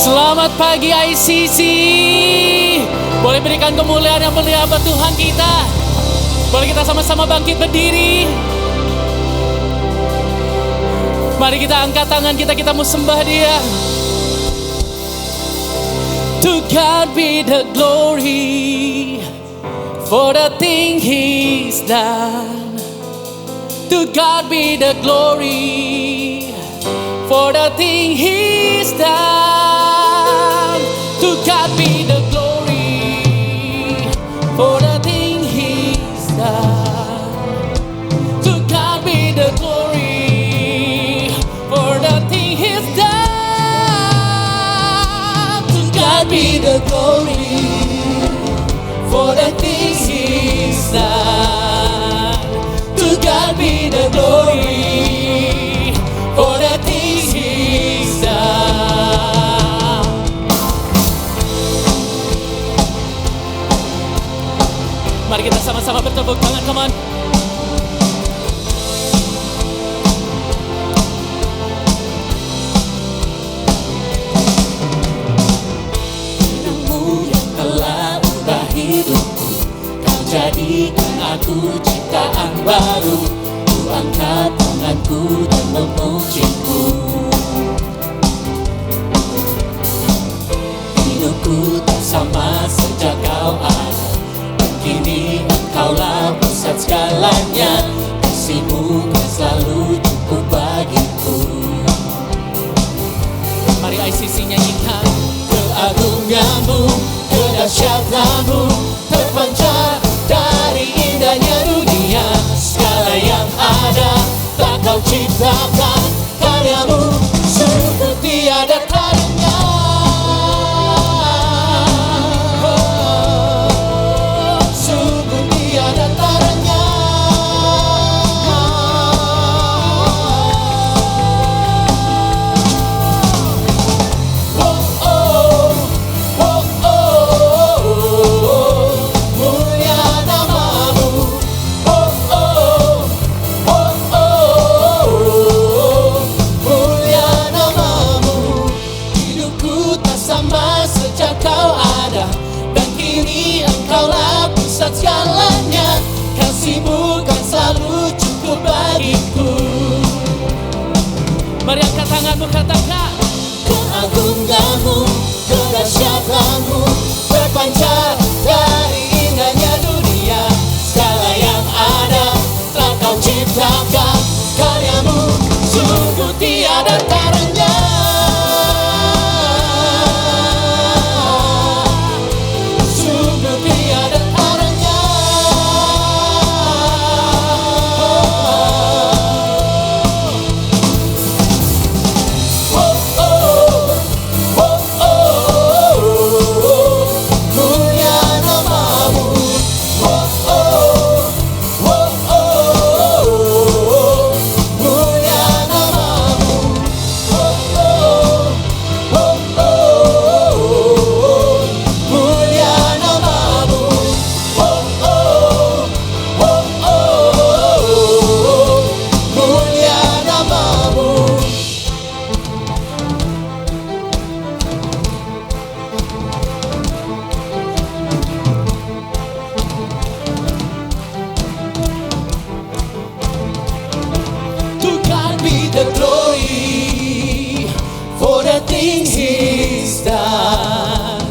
Selamat pagi ICC. Boleh berikan kemuliaan yang mulia buat Tuhan kita. Boleh kita sama-sama bangkit berdiri. Mari kita angkat tangan kita, kita mau sembah Dia. To God be the glory for the thing He's done. To God be the glory for the thing He's done. To God be the glory for the thing He's done. To God be the glory for the thing He's done. To God be the glory for the things He's done. To God be the glory for the things He's done. Mari kita sama-sama bertepuk tangan, come on. Firman-Mu yang telah ubah hidupku, Kau jadikan aku ciptaan baru. Ku angkat tanganku dan memuji-Mu. Hidupku tak sama sejak Kau ada. Kini Engkaulah pusat segalanya. Kasih-Mu kan selalu cukup bagiku. Mari ICC nyanyikan. Keagungan-Mu, kedahsyatan-Mu terpancar dari indahnya dunia. Segala yang ada tak Kau ciptakan, karya-Mu sungguh tiada tandingan. Segalanya, kasih-Mu kan selalu cukup bagiku. Mari angkat tanganmu, katakan. Keagungan-Mu, kedahsyatan-Mu terpancar dari indahnya dunia. Segala yang ada telah Kau ciptakan, karya-Mu sungguh tiada taranya. The glory for the things He's done.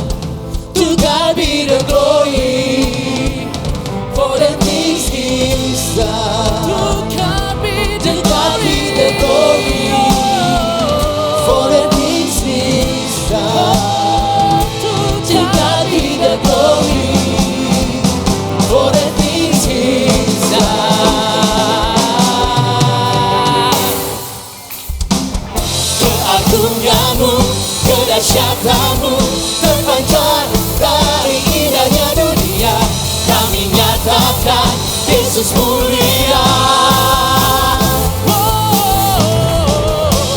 To God be the glory for the things He's done. To God be the glory for the things He's done. To God be the glory for the things He's done. Keagungan-Mu, kedahsyatan-Mu terpancar dari indahnya dunia. Kami nyatakan Yesus mulia.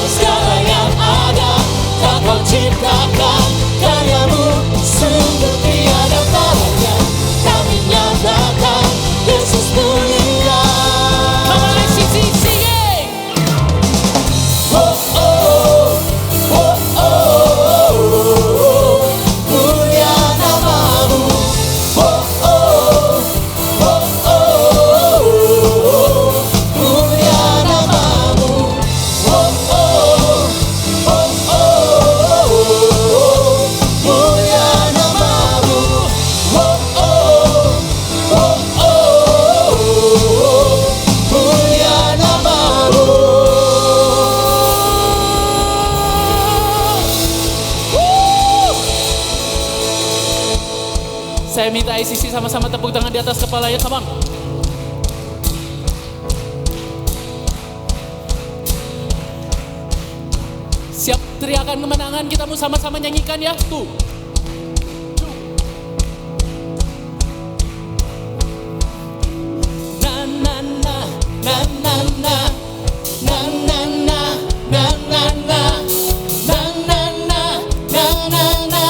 Segala yang ada tak Kau ciptakan, karya-Mu sungguh tiada taranya. Kami nyatakan Yesus mulia. Come on, let's sing it. Oh oh oh oh, mulia nama-Mu. Oh oh oh oh, mulia nama-Mu. Oh oh oh oh, mulia nama-Mu. Oh oh oh oh, mulia nama-Mu. Saya minta ICC sama-sama tepuk tangan di atas kepalanya, come on. Siap teriakan kemenangan, kita mau sama-sama nyanyikan ya. Tuh. Na na na na na na na na na na na na na na na na na na.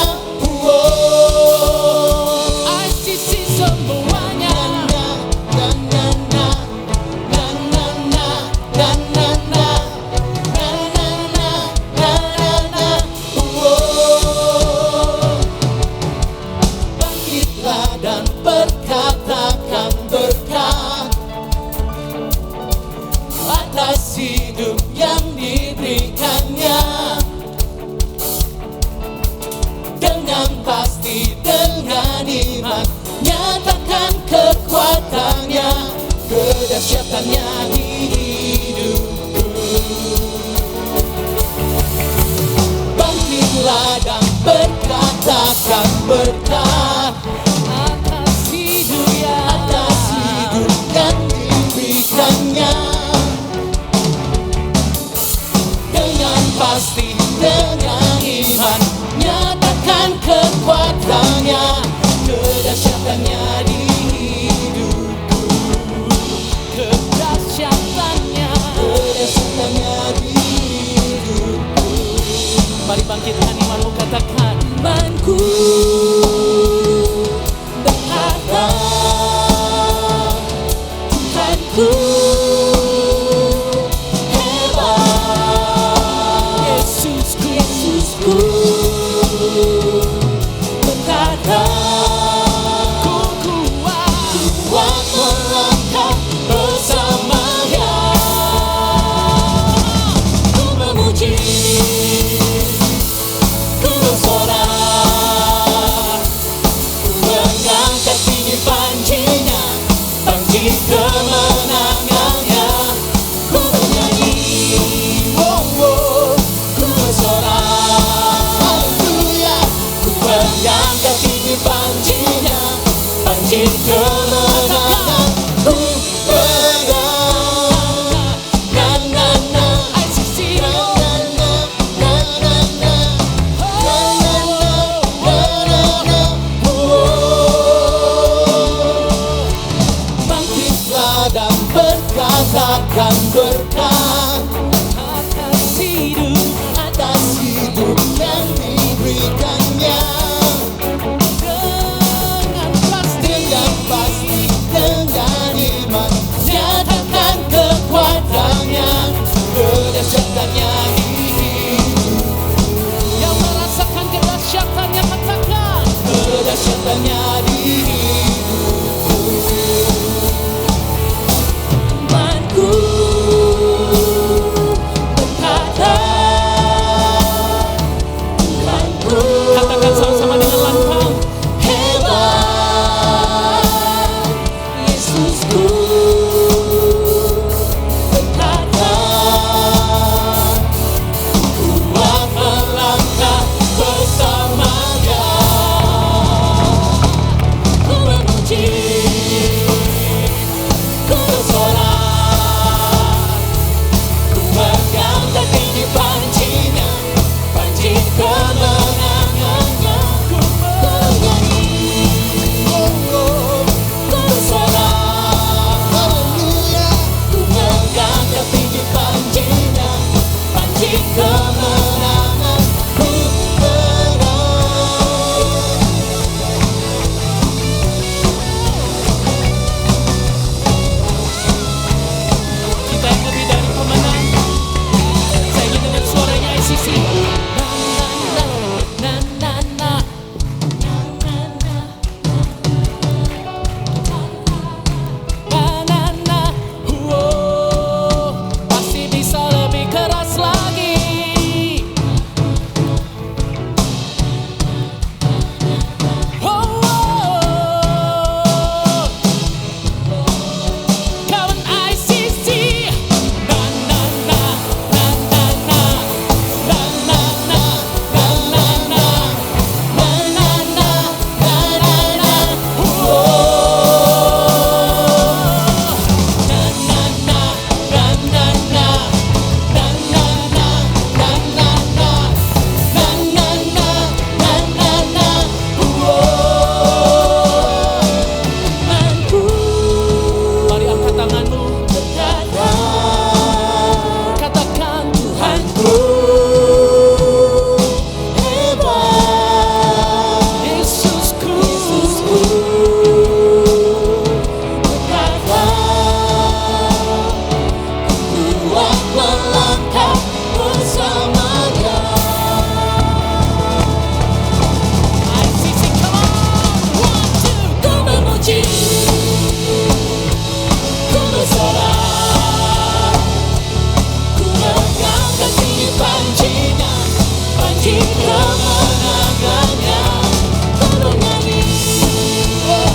ICC semuanya. Na na na na na na na na na na na na na na. Bangkitlah dan perkatakan berkat atas hidup yang diberikannya. Dengan pasti, dengan iman, nyatakan kekuatannya, kedahsyatannya di hidupku. Bangkitlah dan berkatakan berkat atas hidup yang diberikannya. Dengan pasti, dengan iman, nyatakan kekuatannya, kedahsyatannya di hidupku. Kedahsyatannya di hidupku. Mari bangkitkan imanmu, katakan imanku berharga Tuhanku hebat. Yesusku berkata ku kuat melangkah bersamanya. Ku memuji, ku bersorak, ku mengangkat tinggi panjinya, panji kemenangannya. Ku bernyanyi, oh oh, ku bersorak, haleluya. Ku mengangkat tinggi panjinya, panji kemenangan. Ku berang, na na na, ICC, na na na na na na na na na na. Bangkitlah dan berkatakan berkat atas hidup yang diberikannya. Dengan pasti kemenangannya. Ku bernyanyi,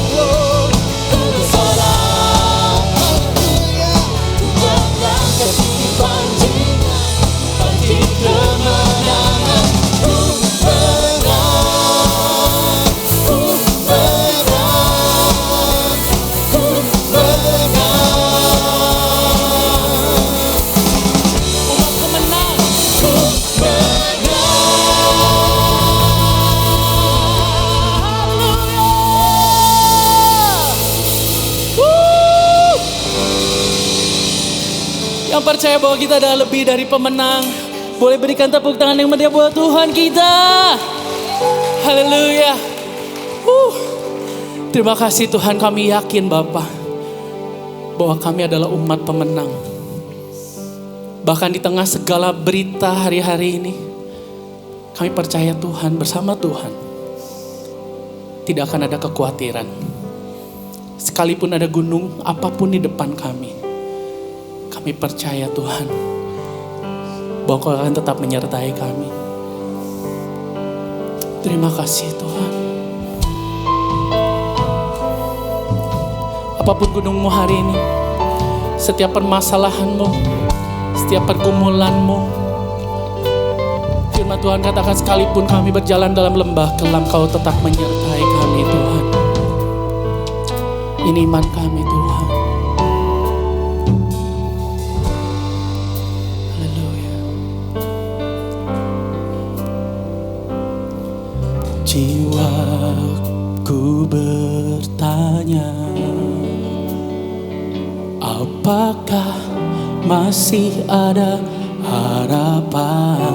ku bersorak, ku pegang kasih pancingan, pancing kemenangan. Ku menang, ku menang, ku menang. Umat pemenang, ku menang. Haleluya. Yang percaya bahwa kita adalah lebih dari pemenang, boleh berikan tepuk tangan yang meriah buat Tuhan kita. Haleluya. Terima kasih Tuhan, kami yakin Bapa bahwa kami adalah umat pemenang. Bahkan di tengah segala berita hari-hari ini, kami percaya Tuhan, bersama Tuhan tidak akan ada kekhawatiran. Sekalipun ada gunung apapun di depan kami percaya Tuhan bahwa Kau akan tetap menyertai kami. Terima kasih Tuhan. Apapun gunungmu hari ini, setiap permasalahanmu, setiap pergumulanmu, firman Tuhan katakan sekalipun kami berjalan dalam lembah kelam, Kau tetap menyertai kami Tuhan. Ini iman kami Tuhan. Haleluya. Jiwaku bertanya, apakah masih ada harapan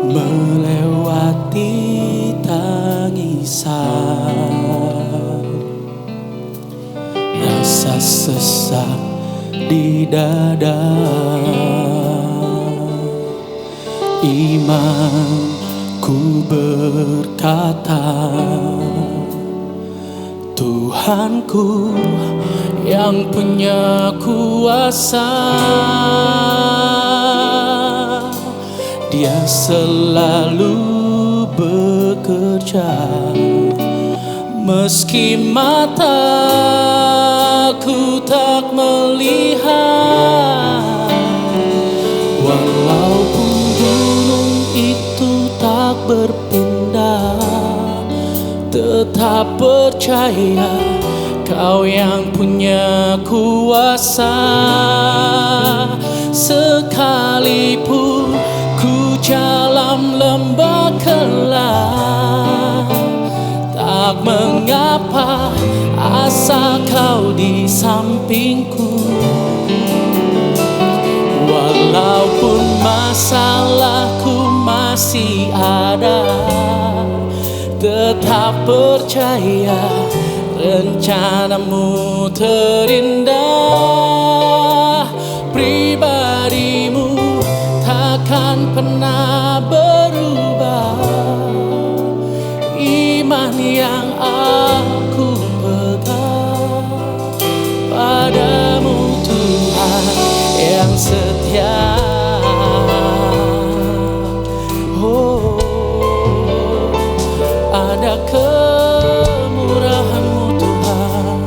melewati tangisan, rasa sesak di dada. Imanku berkata, Tuhanku yang punya kuasa, Dia selalu bekerja meski mataku tak melihat. Walaupun gunung itu tak berpindah, tetap percaya Kau yang punya kuasa. Sekalipun ku dalam lembah kelam, tak mengapa, asal Kau di sampingku. Walaupun masalahku masih ada, tetap percaya rencanamu terindah. Pribadimu takkan pernah berubah. Iman yang aku pegang padamu Tuhan yang setia. Oh, ada kemurahan-Mu Tuhan.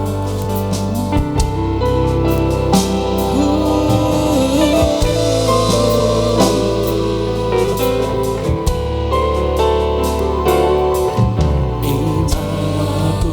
Imanku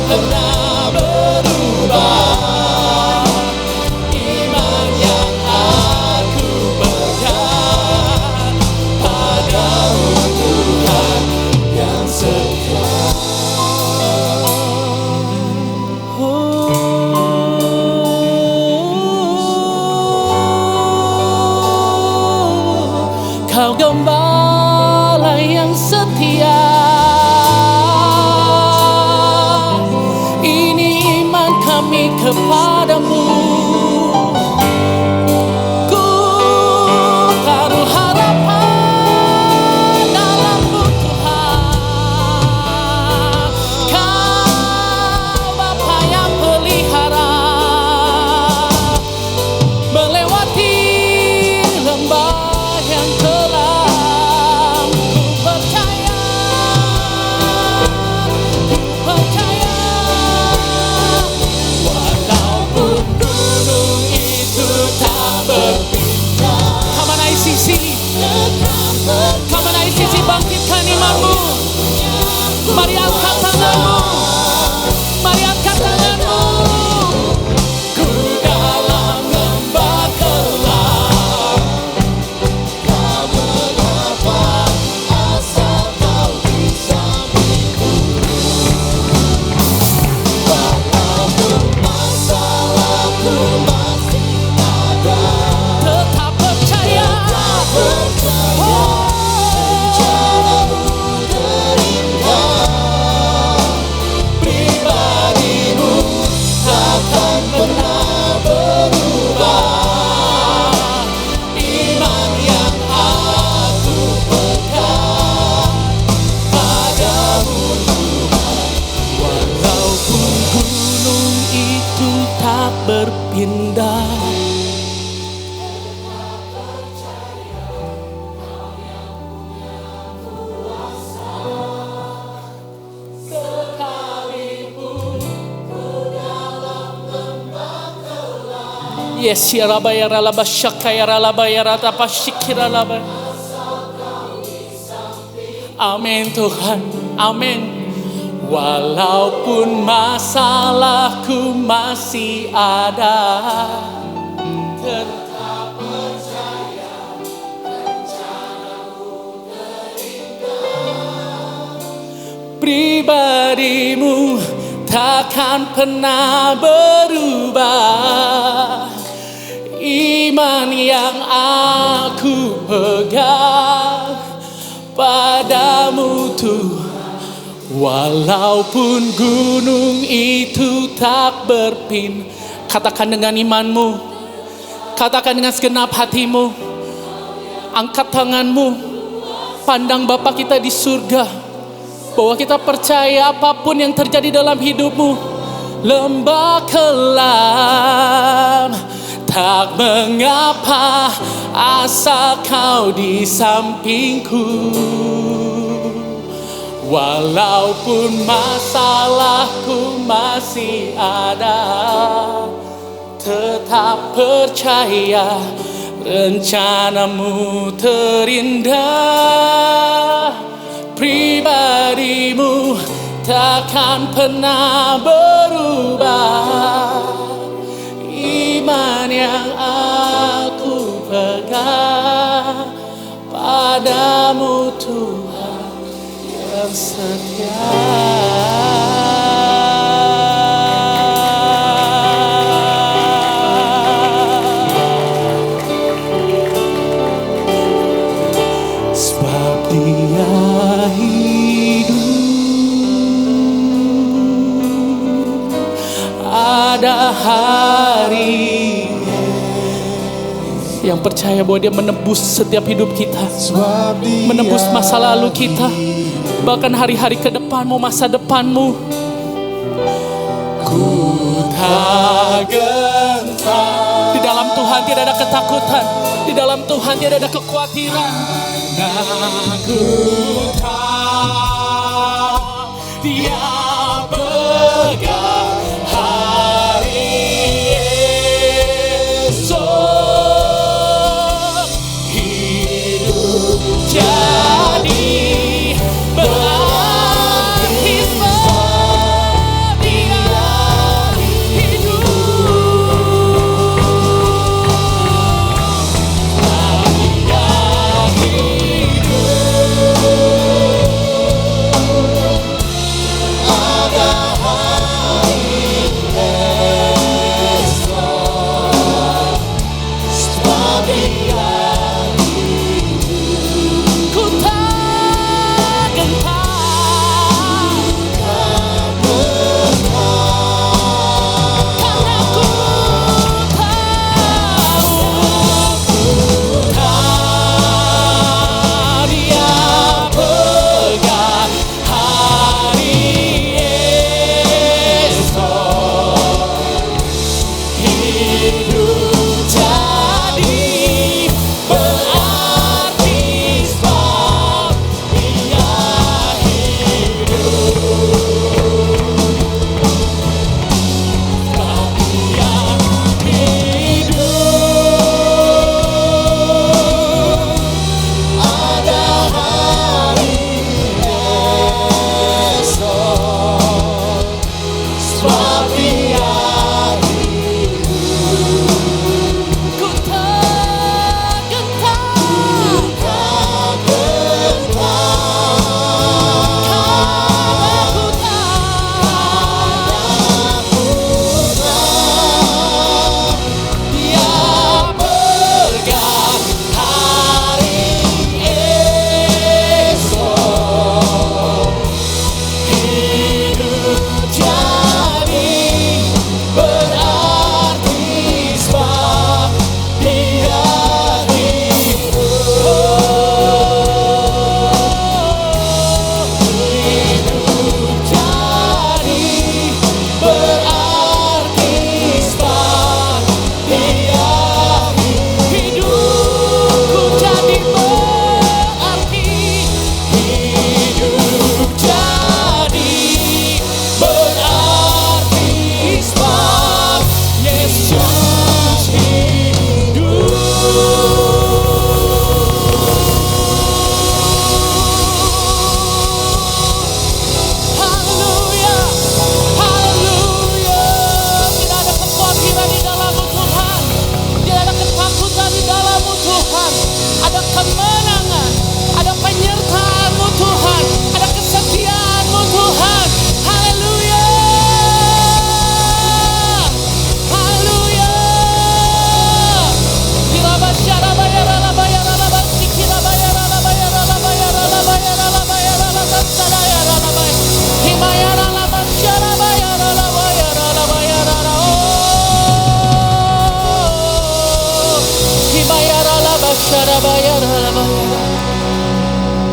pernah berubah. Iman yang aku pegang padamu Tuhan yang setia. Kau gembala yang setia. Ini iman kami kepadamu. Ku taruh harapan dalam-Mu Tuhan. Kau Bapa yang pelihara, melewati lembah yang kelam. Ku percaya, walaupun gunung itu tak berpindah. Come on ICC, come on ICC, bangkitkan imanmu. Mari angkat tanganmu, mari angkat tanganmu. Ku dalam lembah kelam, tak mengapa asal Kau di sampingku. Walaupun masalahku masih ada, tetap percaya, rencana-Mu terindah. Pribadi-Mu takkan pernah berubah. Iman yang aku pegang padamu Tuhan. Walaupun gunung itu tak berpindah, yes, ya Rabba ya Ralaba Syaka ya Ralaba ya Ratapa Syikira Laba. Amin Tuhan, amin. Walaupun masalahku masih ada, tetap percaya rencana-Mu terindah. Pribadi-Mu takkan pernah berubah. Iman yang aku pegang padamu Tuhan. Walaupun gunung itu tak berpindah. Katakan dengan imanmu, katakan dengan segenap hatimu. Angkat tanganmu, pandang Bapa kita di surga, bahwa kita percaya apapun yang terjadi dalam hidupmu, lembah kelam tak mengapa asal Kau di sampingku. Walaupun masalahku masih ada, tetap percaya rencana-Mu terindah. Pribadi-Mu takkan pernah berubah. Iman yang aku pegang padamu Tuhan yang setia. Sebab Dia hidup, ada hari yang percaya bahwa Dia menebus setiap hidup kita, menebus masa lalu kita, bahkan hari-hari ke depanmu, masa depanmu. Ku tak gentar, di dalam Tuhan tidak ada ketakutan, di dalam Tuhan tidak ada kekhawatiran. Aku tahu Dia pegang hari esok. Hidup jadi berarti bagi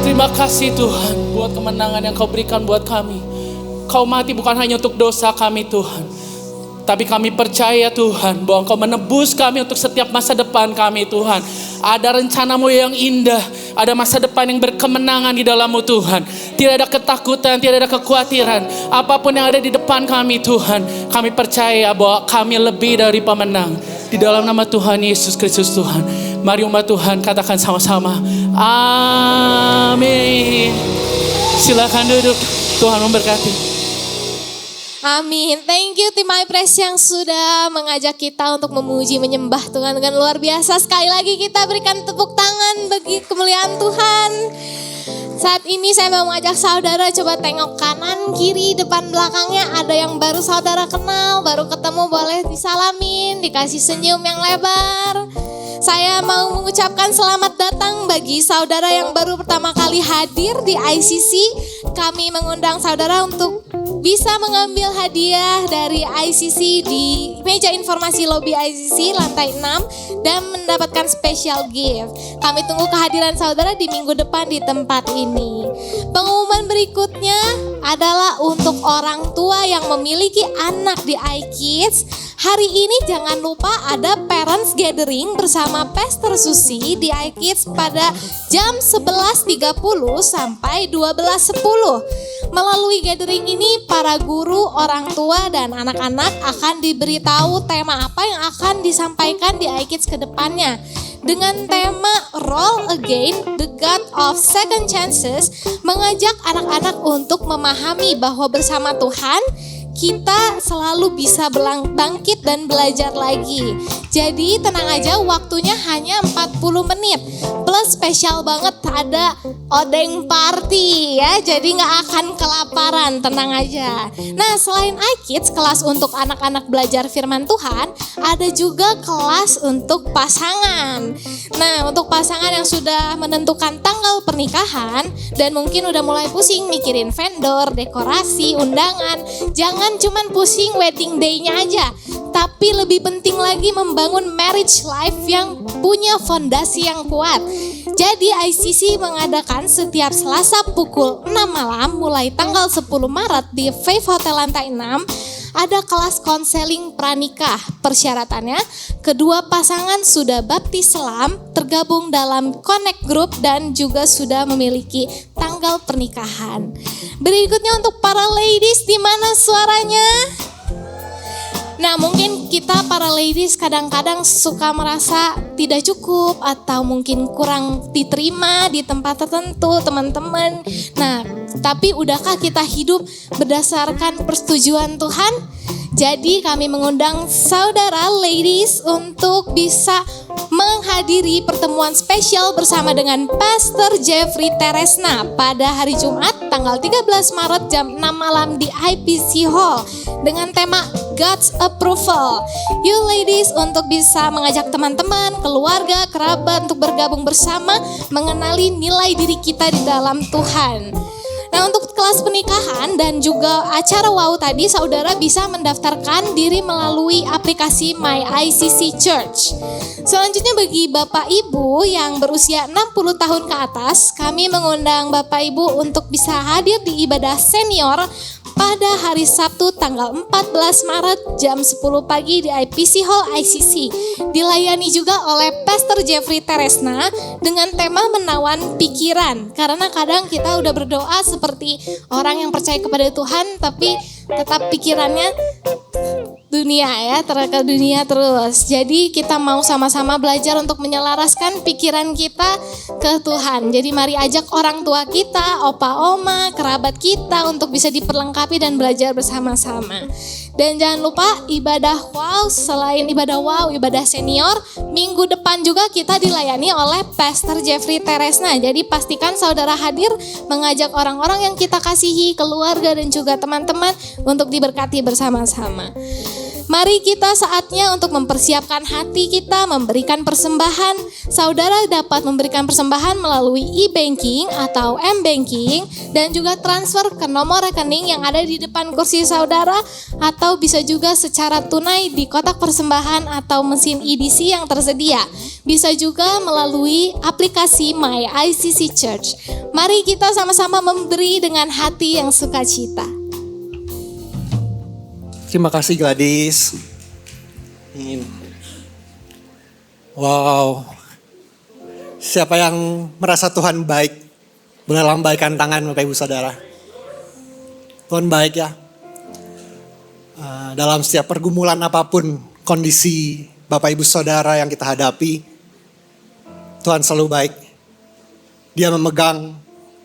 Terima kasih Tuhan buat kemenangan yang Kau berikan buat kami. Kau mati bukan hanya untuk dosa kami Tuhan, tapi kami percaya Tuhan bahwa Kau menebus kami untuk setiap masa depan kami Tuhan. Ada rencana-Mu yang indah, ada masa depan yang berkemenangan di dalam-Mu Tuhan. Tidak ada ketakutan, tidak ada kekhawatiran. Apapun yang ada di depan kami Tuhan, kami percaya bahwa kami lebih dari pemenang. Di dalam nama Tuhan Yesus Kristus Tuhan. Mari umat Tuhan katakan sama-sama, amin. Silakan duduk, Tuhan memberkati. Amin. Thank you tim My Praise yang sudah mengajak kita untuk memuji, menyembah Tuhan dengan luar biasa. Sekali lagi kita berikan tepuk tangan bagi kemuliaan Tuhan. Saat ini saya mau mengajak saudara coba tengok kanan, kiri, depan, belakangnya. Ada yang baru saudara kenal, baru ketemu, boleh disalamin, dikasih senyum yang lebar. Saya mau mengucapkan selamat datang bagi saudara yang baru pertama kali hadir di ICC. Kami mengundang saudara untuk bisa mengambil hadiah dari ICC di meja informasi lobi ICC lantai 6 dan mendapatkan special gift. Kami tunggu kehadiran saudara di minggu depan di tempat ini. Pengumuman berikutnya adalah untuk orang tua yang memiliki anak di iKids. Hari ini jangan lupa ada parents gathering bersama Pastor Susi di iKids pada jam 11.30 sampai 12.10. Melalui gathering ini para guru, orang tua dan anak-anak akan diberitahu tema apa yang akan disampaikan di iKids ke depannya. Dengan tema Roll Again, The God of Second Chances, mengajak anak-anak untuk memahami bahwa bersama Tuhan kita selalu bisa bangkit dan belajar lagi. Jadi tenang aja, waktunya hanya 40 menit. Plus spesial banget ada odeng party ya. Jadi gak akan kelaparan, tenang aja. Nah selain iKids, kelas untuk anak-anak belajar firman Tuhan, ada juga kelas untuk pasangan. Nah untuk pasangan yang sudah menentukan tanggal pernikahan dan mungkin udah mulai pusing mikirin vendor, dekorasi, undangan, jangan cuman pusing wedding day-nya aja, tapi lebih penting lagi membangun marriage life yang punya fondasi yang kuat. Jadi ICC mengadakan setiap Selasa pukul 6 malam mulai tanggal 10 Maret di Faith Hotel lantai 6 ada kelas konseling pranikah. Persyaratannya, kedua pasangan sudah baptis Islam, tergabung dalam Connect Group dan juga sudah memiliki tanggal pernikahan. Berikutnya untuk para ladies, di mana suaranya? Nah mungkin kita para ladies kadang-kadang suka merasa tidak cukup atau mungkin kurang diterima di tempat tertentu teman-teman. Nah tapi udahkah kita hidup berdasarkan persetujuan Tuhan? Jadi kami mengundang saudara ladies untuk bisa menghadiri pertemuan spesial bersama dengan Pastor Jeffrey Teresna pada hari Jumat tanggal 13 Maret jam 6 malam di IPC Hall dengan tema God's Approval. You ladies untuk bisa mengajak teman-teman, keluarga, kerabat untuk bergabung bersama mengenali nilai diri kita di dalam Tuhan. Nah untuk kelas pernikahan dan juga acara wow tadi saudara bisa mendaftarkan diri melalui aplikasi My ICC Church. Selanjutnya bagi Bapak Ibu yang berusia 60 tahun ke atas, kami mengundang Bapak Ibu untuk bisa hadir di ibadah senior pada hari Sabtu tanggal 14 Maret jam 10 pagi di IPC Hall ICC. Dilayani juga oleh Pastor Jeffrey Teresna dengan tema menawan pikiran. Karena kadang kita udah berdoa seperti orang yang percaya kepada Tuhan tapi tetap pikirannya dunia ya, ke dunia terus. Jadi kita mau sama-sama belajar untuk menyelaraskan pikiran kita ke Tuhan. Jadi mari ajak orang tua kita, opa oma, kerabat kita untuk bisa diperlengkapi dan belajar bersama-sama. Dan jangan lupa ibadah wow, selain ibadah wow, ibadah senior, minggu depan juga kita dilayani oleh Pastor Jeffrey Teresna. Jadi pastikan saudara hadir mengajak orang-orang yang kita kasihi, keluarga dan juga teman-teman untuk diberkati bersama-sama. Mari kita saatnya untuk mempersiapkan hati kita, memberikan persembahan. Saudara dapat memberikan persembahan melalui e-banking atau m-banking dan juga transfer ke nomor rekening yang ada di depan kursi saudara, atau bisa juga secara tunai di kotak persembahan atau mesin EDC yang tersedia. Bisa juga melalui aplikasi My ICC Church. Mari kita sama-sama memberi dengan hati yang sukacita. Terima kasih Gladys. Wow. Siapa yang merasa Tuhan baik, boleh lambaikan tangan Bapak Ibu Saudara. Tuhan baik ya. Dalam setiap pergumulan apapun kondisi Bapak Ibu Saudara yang kita hadapi, Tuhan selalu baik. Dia memegang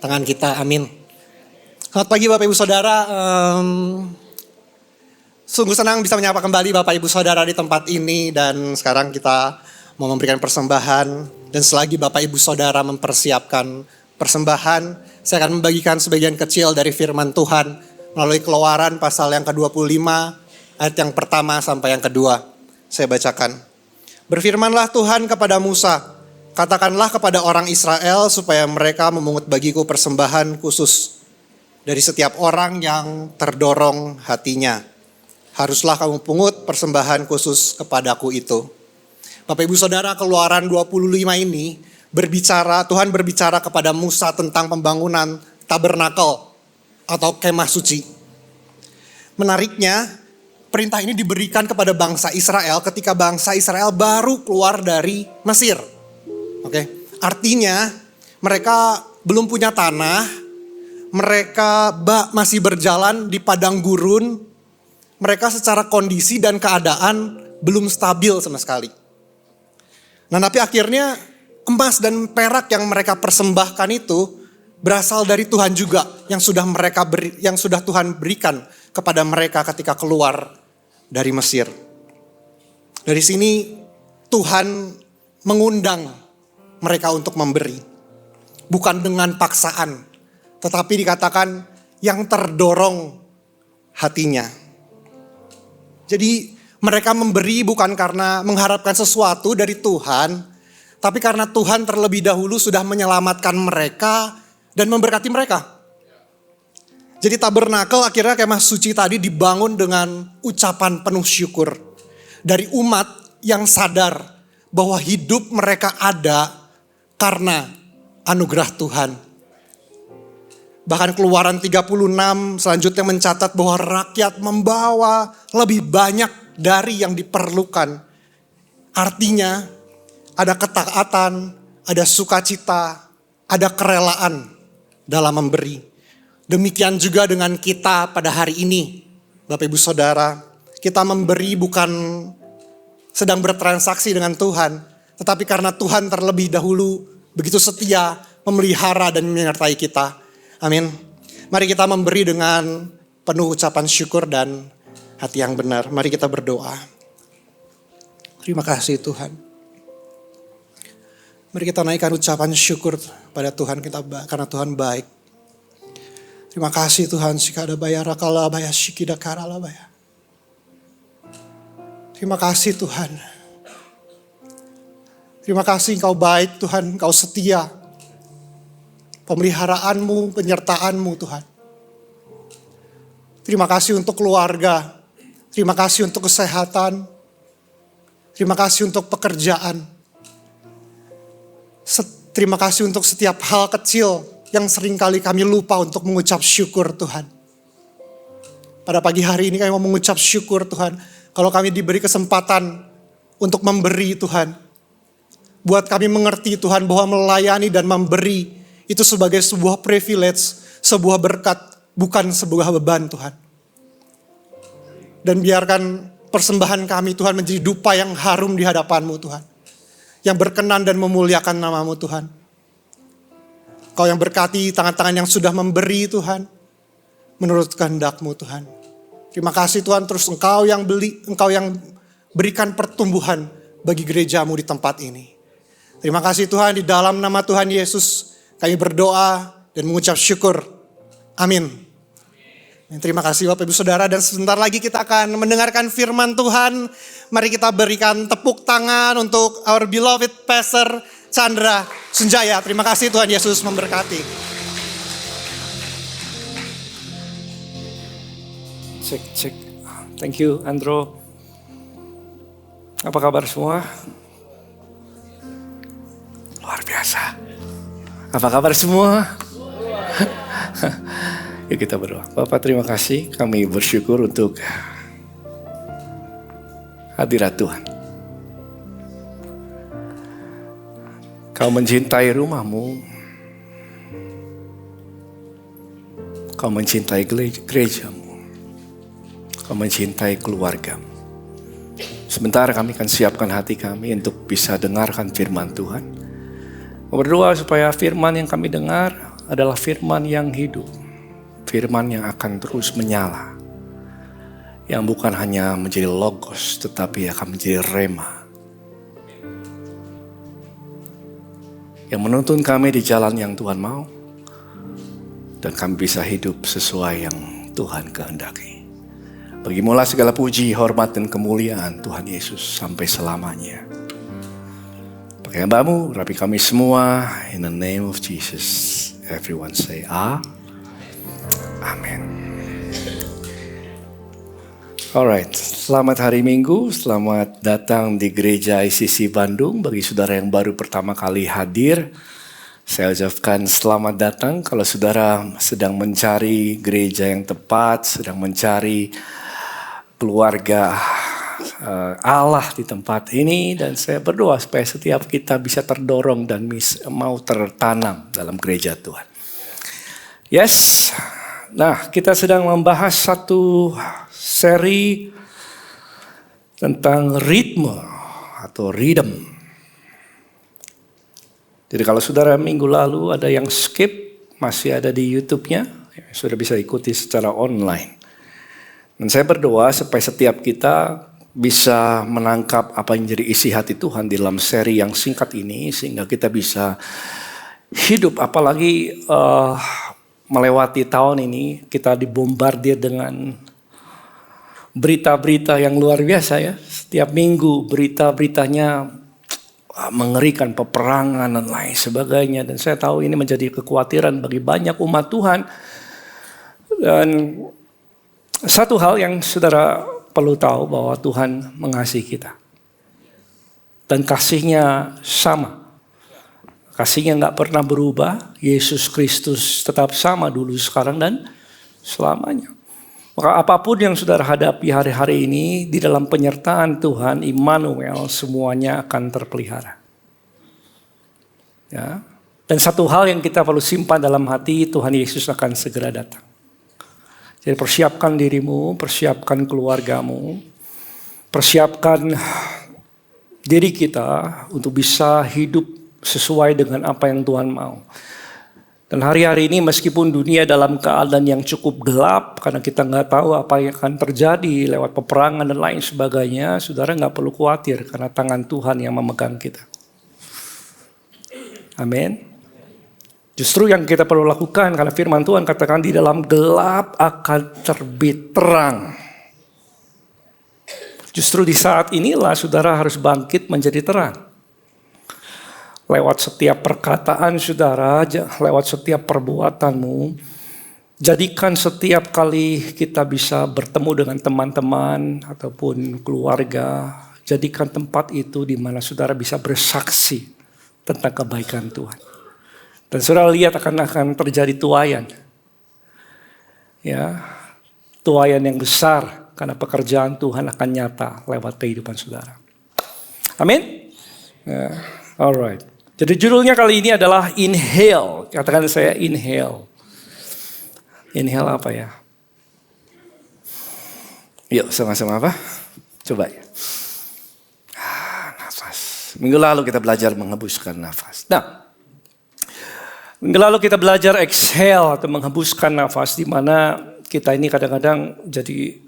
tangan kita, amin. Selamat pagi Bapak Ibu Saudara. Sungguh senang bisa menyapa kembali Bapak Ibu Saudara di tempat ini, dan sekarang kita mau memberikan persembahan, dan selagi Bapak Ibu Saudara mempersiapkan persembahan, saya akan membagikan sebagian kecil dari firman Tuhan melalui Keluaran pasal yang ke-25 ayat yang pertama sampai yang kedua. Saya bacakan. Berfirmanlah Tuhan kepada Musa, katakanlah kepada orang Israel supaya mereka memungut bagiku persembahan khusus dari setiap orang yang terdorong hatinya. Haruslah kamu pungut persembahan khusus kepadaku itu. Bapak Ibu Saudara, Keluaran 25 ini Tuhan berbicara kepada Musa tentang pembangunan tabernakel atau kemah suci. Menariknya, perintah ini diberikan kepada bangsa Israel ketika bangsa Israel baru keluar dari Mesir. Artinya mereka belum punya tanah, mereka masih berjalan di padang gurun. Mereka secara kondisi dan keadaan belum stabil sama sekali. Nah, tapi akhirnya emas dan perak yang mereka persembahkan itu berasal dari Tuhan juga, yang sudah Tuhan berikan kepada mereka ketika keluar dari Mesir. Dari sini Tuhan mengundang mereka untuk memberi, bukan dengan paksaan, tetapi dikatakan yang terdorong hatinya. Jadi mereka memberi bukan karena mengharapkan sesuatu dari Tuhan, tapi karena Tuhan terlebih dahulu sudah menyelamatkan mereka dan memberkati mereka. Jadi tabernakel, akhirnya kemah suci tadi dibangun dengan ucapan penuh syukur dari umat yang sadar bahwa hidup mereka ada karena anugerah Tuhan. Bahkan Keluaran 36 selanjutnya mencatat bahwa rakyat membawa lebih banyak dari yang diperlukan. Artinya ada ketaatan, ada sukacita, ada kerelaan dalam memberi. Demikian juga dengan kita pada hari ini, Bapak Ibu Saudara. Kita memberi bukan sedang bertransaksi dengan Tuhan, tetapi karena Tuhan terlebih dahulu begitu setia memelihara dan menyertai kita. Amin. Mari kita memberi dengan penuh ucapan syukur dan hati yang benar. Mari kita berdoa. Terima kasih Tuhan. Mari kita naikkan ucapan syukur pada Tuhan kita karena Tuhan baik. Terima kasih Tuhan. Sikada bayara kalabaya shikida karalabaya. Terima kasih Tuhan. Terima kasih Engkau baik Tuhan, Engkau setia. Pemeliharaanmu, penyertaanmu Tuhan. Terima kasih untuk keluarga. Terima kasih untuk kesehatan. Terima kasih untuk pekerjaan. Terima kasih untuk setiap hal kecil yang seringkali kami lupa untuk mengucap syukur Tuhan. Pada pagi hari ini kami mau mengucap syukur Tuhan. Kalau kami diberi kesempatan untuk memberi Tuhan. Buat kami mengerti Tuhan bahwa melayani dan memberi itu sebagai sebuah privilege, sebuah berkat, bukan sebuah beban Tuhan. Dan biarkan persembahan kami Tuhan menjadi dupa yang harum di hadapan-Mu Tuhan. Yang berkenan dan memuliakan nama-Mu Tuhan. Kau yang berkati tangan-tangan yang sudah memberi Tuhan. Menurut kehendak-Mu Tuhan. Terima kasih Tuhan, terus Engkau yang berikan pertumbuhan bagi gereja-Mu di tempat ini. Terima kasih Tuhan, di dalam nama Tuhan Yesus kami berdoa dan mengucap syukur. Amin. Terima kasih Bapak Ibu Saudara, dan sebentar lagi kita akan mendengarkan firman Tuhan. Mari kita berikan tepuk tangan untuk our beloved Pastor Chandra Sunjaya. Terima kasih, Tuhan Yesus memberkati. Cek. Thank you Andro. Apa kabar semua? Luar biasa. Apa kabar semua? Yuk kita berdoa. Bapak terima kasih, kami bersyukur untuk hadirat Tuhan. Kau mencintai rumahmu. Kau mencintai gerejamu. Kau mencintai keluargamu. Sebentar kami akan siapkan hati kami untuk bisa dengarkan firman Tuhan. Berdoa supaya firman yang kami dengar adalah firman yang hidup. Firman yang akan terus menyala. Yang bukan hanya menjadi logos, tetapi akan menjadi rema. Yang menuntun kami di jalan yang Tuhan mau. Dan kami bisa hidup sesuai yang Tuhan kehendaki. Bagimulah segala puji, hormat, dan kemuliaan Tuhan Yesus sampai selamanya. Pakai hambamu, rapi kami semua. In the name of Jesus. Everyone say Amin. Alright, selamat hari Minggu, selamat datang di Gereja ICC Bandung. Bagi saudara yang baru pertama kali hadir, saya ucapkan selamat datang. Kalau saudara sedang mencari gereja yang tepat, sedang mencari keluarga Allah di tempat ini, dan saya berdoa supaya setiap kita bisa terdorong dan mau tertanam dalam gereja Tuhan. Yes. Nah, kita sedang membahas satu seri tentang ritme atau rhythm. Jadi kalau saudara minggu lalu ada yang skip, masih ada di YouTube-nya, sudah bisa ikuti secara online. Dan saya berdoa supaya setiap kita bisa menangkap apa yang jadi isi hati Tuhan di dalam seri yang singkat ini, sehingga kita bisa hidup, apalagi melewati tahun ini, kita dibombardir dengan berita-berita yang luar biasa ya. Setiap minggu berita-beritanya mengerikan, peperangan dan lain sebagainya. Dan saya tahu ini menjadi kekhawatiran bagi banyak umat Tuhan. Dan satu hal yang saudara perlu tahu, bahwa Tuhan mengasihi kita. Dan kasihnya sama. Kasihnya gak pernah berubah. Yesus Kristus tetap sama dulu, sekarang, dan selamanya. Maka apapun yang saudara hadapi hari-hari ini, di dalam penyertaan Tuhan, Immanuel, semuanya akan terpelihara. Ya. Dan satu hal yang kita perlu simpan dalam hati, Tuhan Yesus akan segera datang. Jadi persiapkan dirimu, persiapkan keluargamu, persiapkan diri kita untuk bisa hidup sesuai dengan apa yang Tuhan mau. Dan hari-hari ini meskipun dunia dalam keadaan yang cukup gelap, karena kita nggak tahu apa yang akan terjadi lewat peperangan dan lain sebagainya, saudara nggak perlu khawatir karena tangan Tuhan yang memegang kita. Amin. Justru yang kita perlu lakukan, karena firman Tuhan katakan di dalam gelap akan terbit terang. Justru di saat inilah saudara harus bangkit menjadi terang. Lewat setiap perkataan saudara, lewat setiap perbuatanmu, jadikan setiap kali kita bisa bertemu dengan teman-teman ataupun keluarga, jadikan tempat itu di mana saudara bisa bersaksi tentang kebaikan Tuhan. Dan saudara lihat akan terjadi tuaian. Ya, tuaian yang besar karena pekerjaan Tuhan akan nyata lewat kehidupan saudara. Amin. Alright. Jadi judulnya kali ini adalah inhale. Katakan saya inhale. Inhale apa ya? Yuk sama-sama apa? Coba ya. Nafas. Minggu lalu kita belajar menghembuskan nafas. Nah, minggu lalu kita belajar exhale atau menghembuskan nafas, di mana kita ini kadang-kadang jadi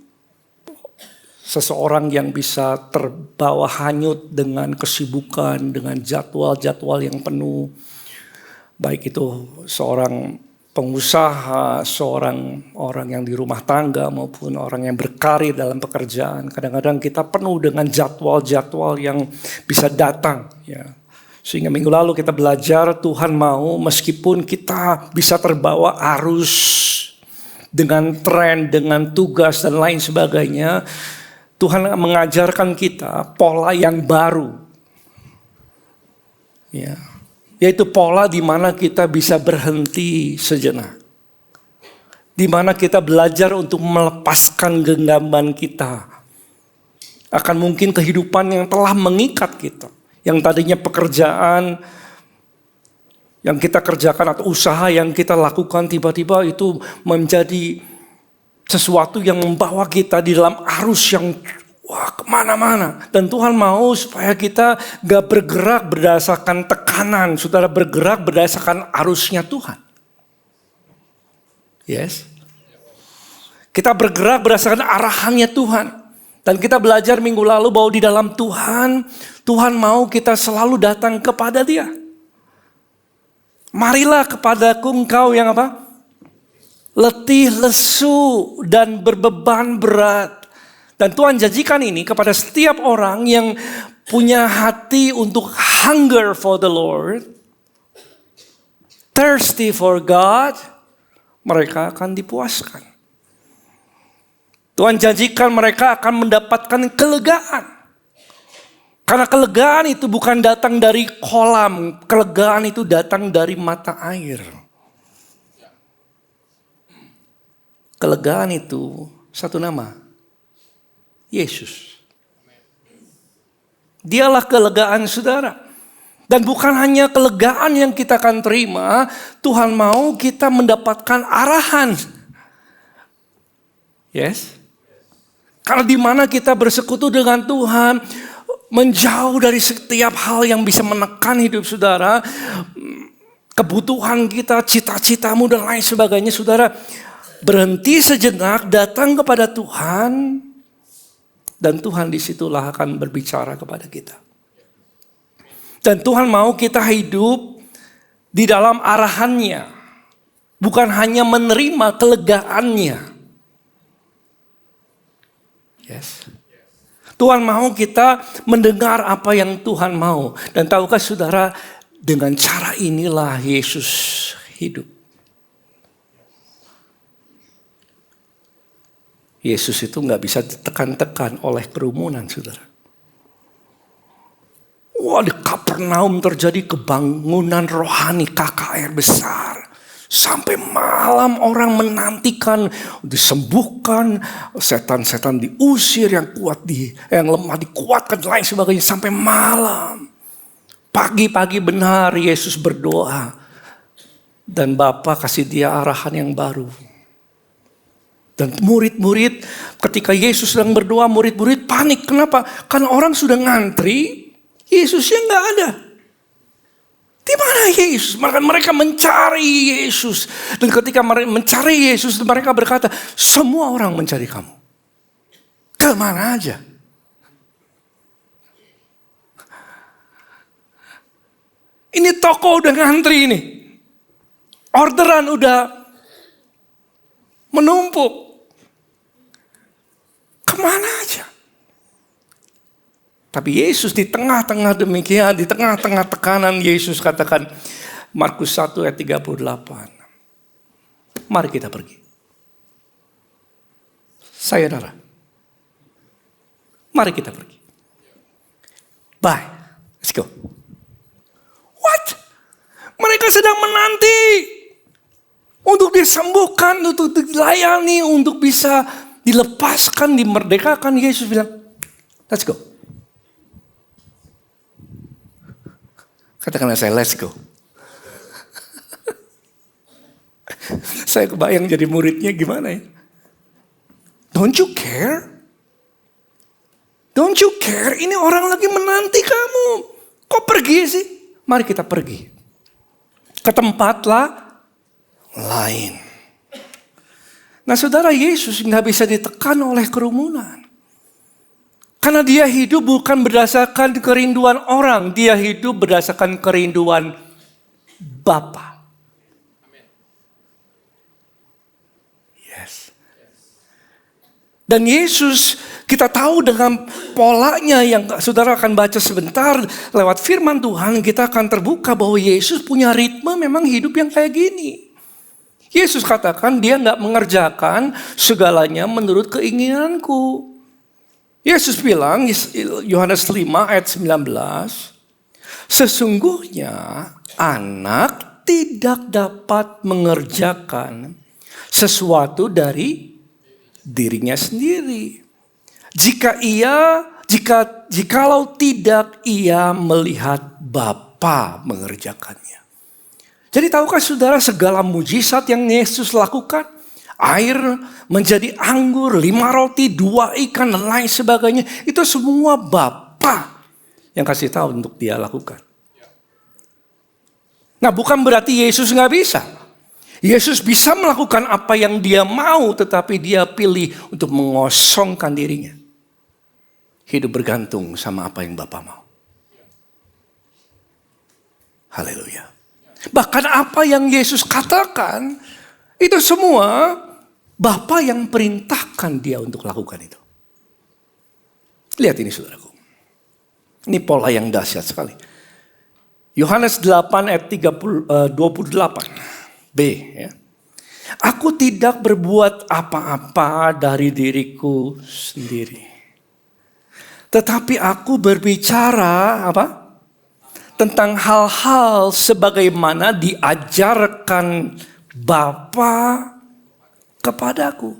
seseorang yang bisa terbawa hanyut dengan kesibukan, dengan jadwal-jadwal yang penuh. Baik itu seorang pengusaha, seorang orang yang di rumah tangga maupun orang yang berkarir dalam pekerjaan. Kadang-kadang kita penuh dengan jadwal-jadwal yang bisa datang. Ya. Sehingga minggu lalu kita belajar Tuhan mau meskipun kita bisa terbawa arus dengan tren, dengan tugas dan lain sebagainya. Tuhan mengajarkan kita pola yang baru. Ya. Yaitu pola di mana kita bisa berhenti sejenak. Di mana kita belajar untuk melepaskan genggaman kita. Akan mungkin kehidupan yang telah mengikat kita. Yang tadinya pekerjaan yang kita kerjakan atau usaha yang kita lakukan tiba-tiba itu menjadi sesuatu yang membawa kita di dalam arus yang kemana-mana. Dan Tuhan mau supaya kita gak bergerak berdasarkan tekanan. Saudara bergerak berdasarkan arusnya Tuhan. Yes. Kita bergerak berdasarkan arahannya Tuhan. Dan kita belajar minggu lalu bahwa di dalam Tuhan, Tuhan mau kita selalu datang kepada Dia. Marilah kepadaku engkau yang apa? Letih, lesu, dan berbeban berat. Dan Tuhan janjikan ini kepada setiap orang yang punya hati untuk hunger for the Lord, thirsty for God, mereka akan dipuaskan. Tuhan janjikan mereka akan mendapatkan kelegaan. Karena kelegaan itu bukan datang dari kolam, kelegaan itu datang dari mata air. Kelegaan itu satu nama, Yesus. Dialah kelegaan saudara. Dan bukan hanya kelegaan yang kita akan terima, Tuhan mau kita mendapatkan arahan. Yes. Karena di mana kita bersekutu dengan Tuhan, menjauh dari setiap hal yang bisa menekan hidup saudara, kebutuhan kita, cita-citamu dan lain sebagainya, saudara berhenti sejenak, datang kepada Tuhan. Dan Tuhan disitulah akan berbicara kepada kita. Dan Tuhan mau kita hidup di dalam arahannya. Bukan hanya menerima kelegaannya. Yes. Tuhan mau kita mendengar apa yang Tuhan mau. Dan tahukah saudara, dengan cara inilah Yesus hidup. Yesus itu gak bisa ditekan-tekan oleh kerumunan, saudara. Wah, di Kapernaum terjadi kebangunan rohani KKR besar. Sampai malam orang menantikan disembuhkan, setan-setan diusir, yang kuat yang lemah dikuatkan, lain sebagainya sampai malam. Pagi-pagi benar Yesus berdoa. Dan Bapa kasih dia arahan yang baru. Dan murid-murid ketika Yesus sedang berdoa, murid-murid panik. Kenapa? Karena orang sudah ngantri, Yesusnya gak ada. Di mana Yesus? Mereka mencari Yesus. Dan ketika mereka mencari Yesus, mereka berkata, semua orang mencari kamu. Kemana aja? Ini toko udah ngantri ini. Orderan udah menumpuk. Kemana aja? Tapi Yesus di tengah-tengah demikian, di tengah-tengah tekanan, Yesus katakan, Markus 1 ayat 38. Mari kita pergi. Sayonara. Mari kita pergi. Bye. Let's go. What? Mereka sedang menanti untuk disembuhkan, untuk dilayani, untuk bisa dilepaskan, dimerdekakan. Yesus bilang, let's go. Katakanlah saya, let's go. Saya kebayang jadi muridnya gimana ya. Don't you care? Don't you care? Ini orang lagi menanti kamu. Kok pergi sih? Mari kita pergi. Ke tempat lain. Nah saudara, Yesus gak bisa ditekan oleh kerumunan. Karena dia hidup bukan berdasarkan kerinduan orang. Dia hidup berdasarkan kerinduan Bapa. Dan Yesus kita tahu dengan polanya yang saudara akan baca sebentar lewat firman Tuhan, kita akan terbuka bahwa Yesus punya ritme memang hidup yang kayak gini. Yesus katakan dia gak mengerjakan segalanya menurut keinginanku. Yesus bilang, Yohanes 5 ayat 19, sesungguhnya anak tidak dapat mengerjakan sesuatu dari dirinya sendiri. Jikalau tidak ia melihat Bapa mengerjakannya. Jadi tahukah saudara segala mujizat yang Yesus lakukan? Air menjadi anggur, 5 roti, 2 ikan dan lain sebagainya. Itu semua Bapa yang kasih tahu untuk dia lakukan. Nah, bukan berarti Yesus gak bisa. Yesus bisa melakukan apa yang dia mau, tetapi dia pilih untuk mengosongkan dirinya. Hidup bergantung sama apa yang Bapa mau. Haleluya. Bahkan apa yang Yesus katakan, itu semua Bapa yang perintahkan dia untuk lakukan itu. Lihat ini saudaraku. Ini pola yang dahsyat sekali. Yohanes 8 ayat 28. B. Ya. Aku tidak berbuat apa-apa dari diriku sendiri. Tetapi aku berbicara apa? Tentang hal-hal sebagaimana diajarkan Bapa kepadaku.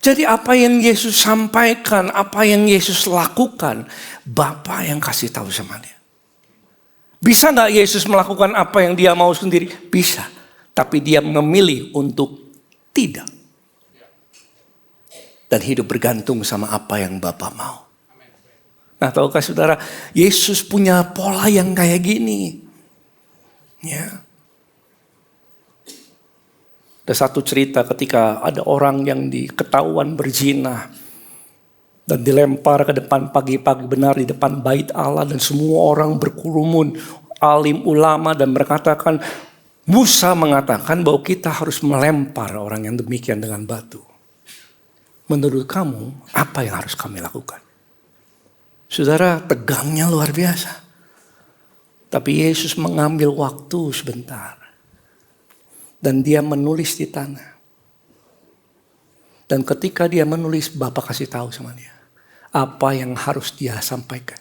Jadi apa yang Yesus sampaikan, apa yang Yesus lakukan, Bapa yang kasih tahu sama dia. Bisa gak Yesus melakukan apa yang dia mau sendiri? Bisa. Tapi dia memilih untuk tidak. Dan hidup bergantung sama apa yang Bapa mau. Nah, tahukah saudara, Yesus punya pola yang kayak gini. Ya. Ada satu cerita ketika ada orang yang diketahuan berzina. Dan dilempar ke depan pagi-pagi benar di depan bait Allah. Dan semua orang berkerumun, alim ulama dan berkatakan, Musa mengatakan bahwa kita harus melempar orang yang demikian dengan batu. Menurut kamu, apa yang harus kami lakukan? Saudara, tegangnya luar biasa. Tapi Yesus mengambil waktu sebentar. Dan dia menulis di tanah. Dan ketika dia menulis, Bapa kasih tahu sama dia. Apa yang harus dia sampaikan.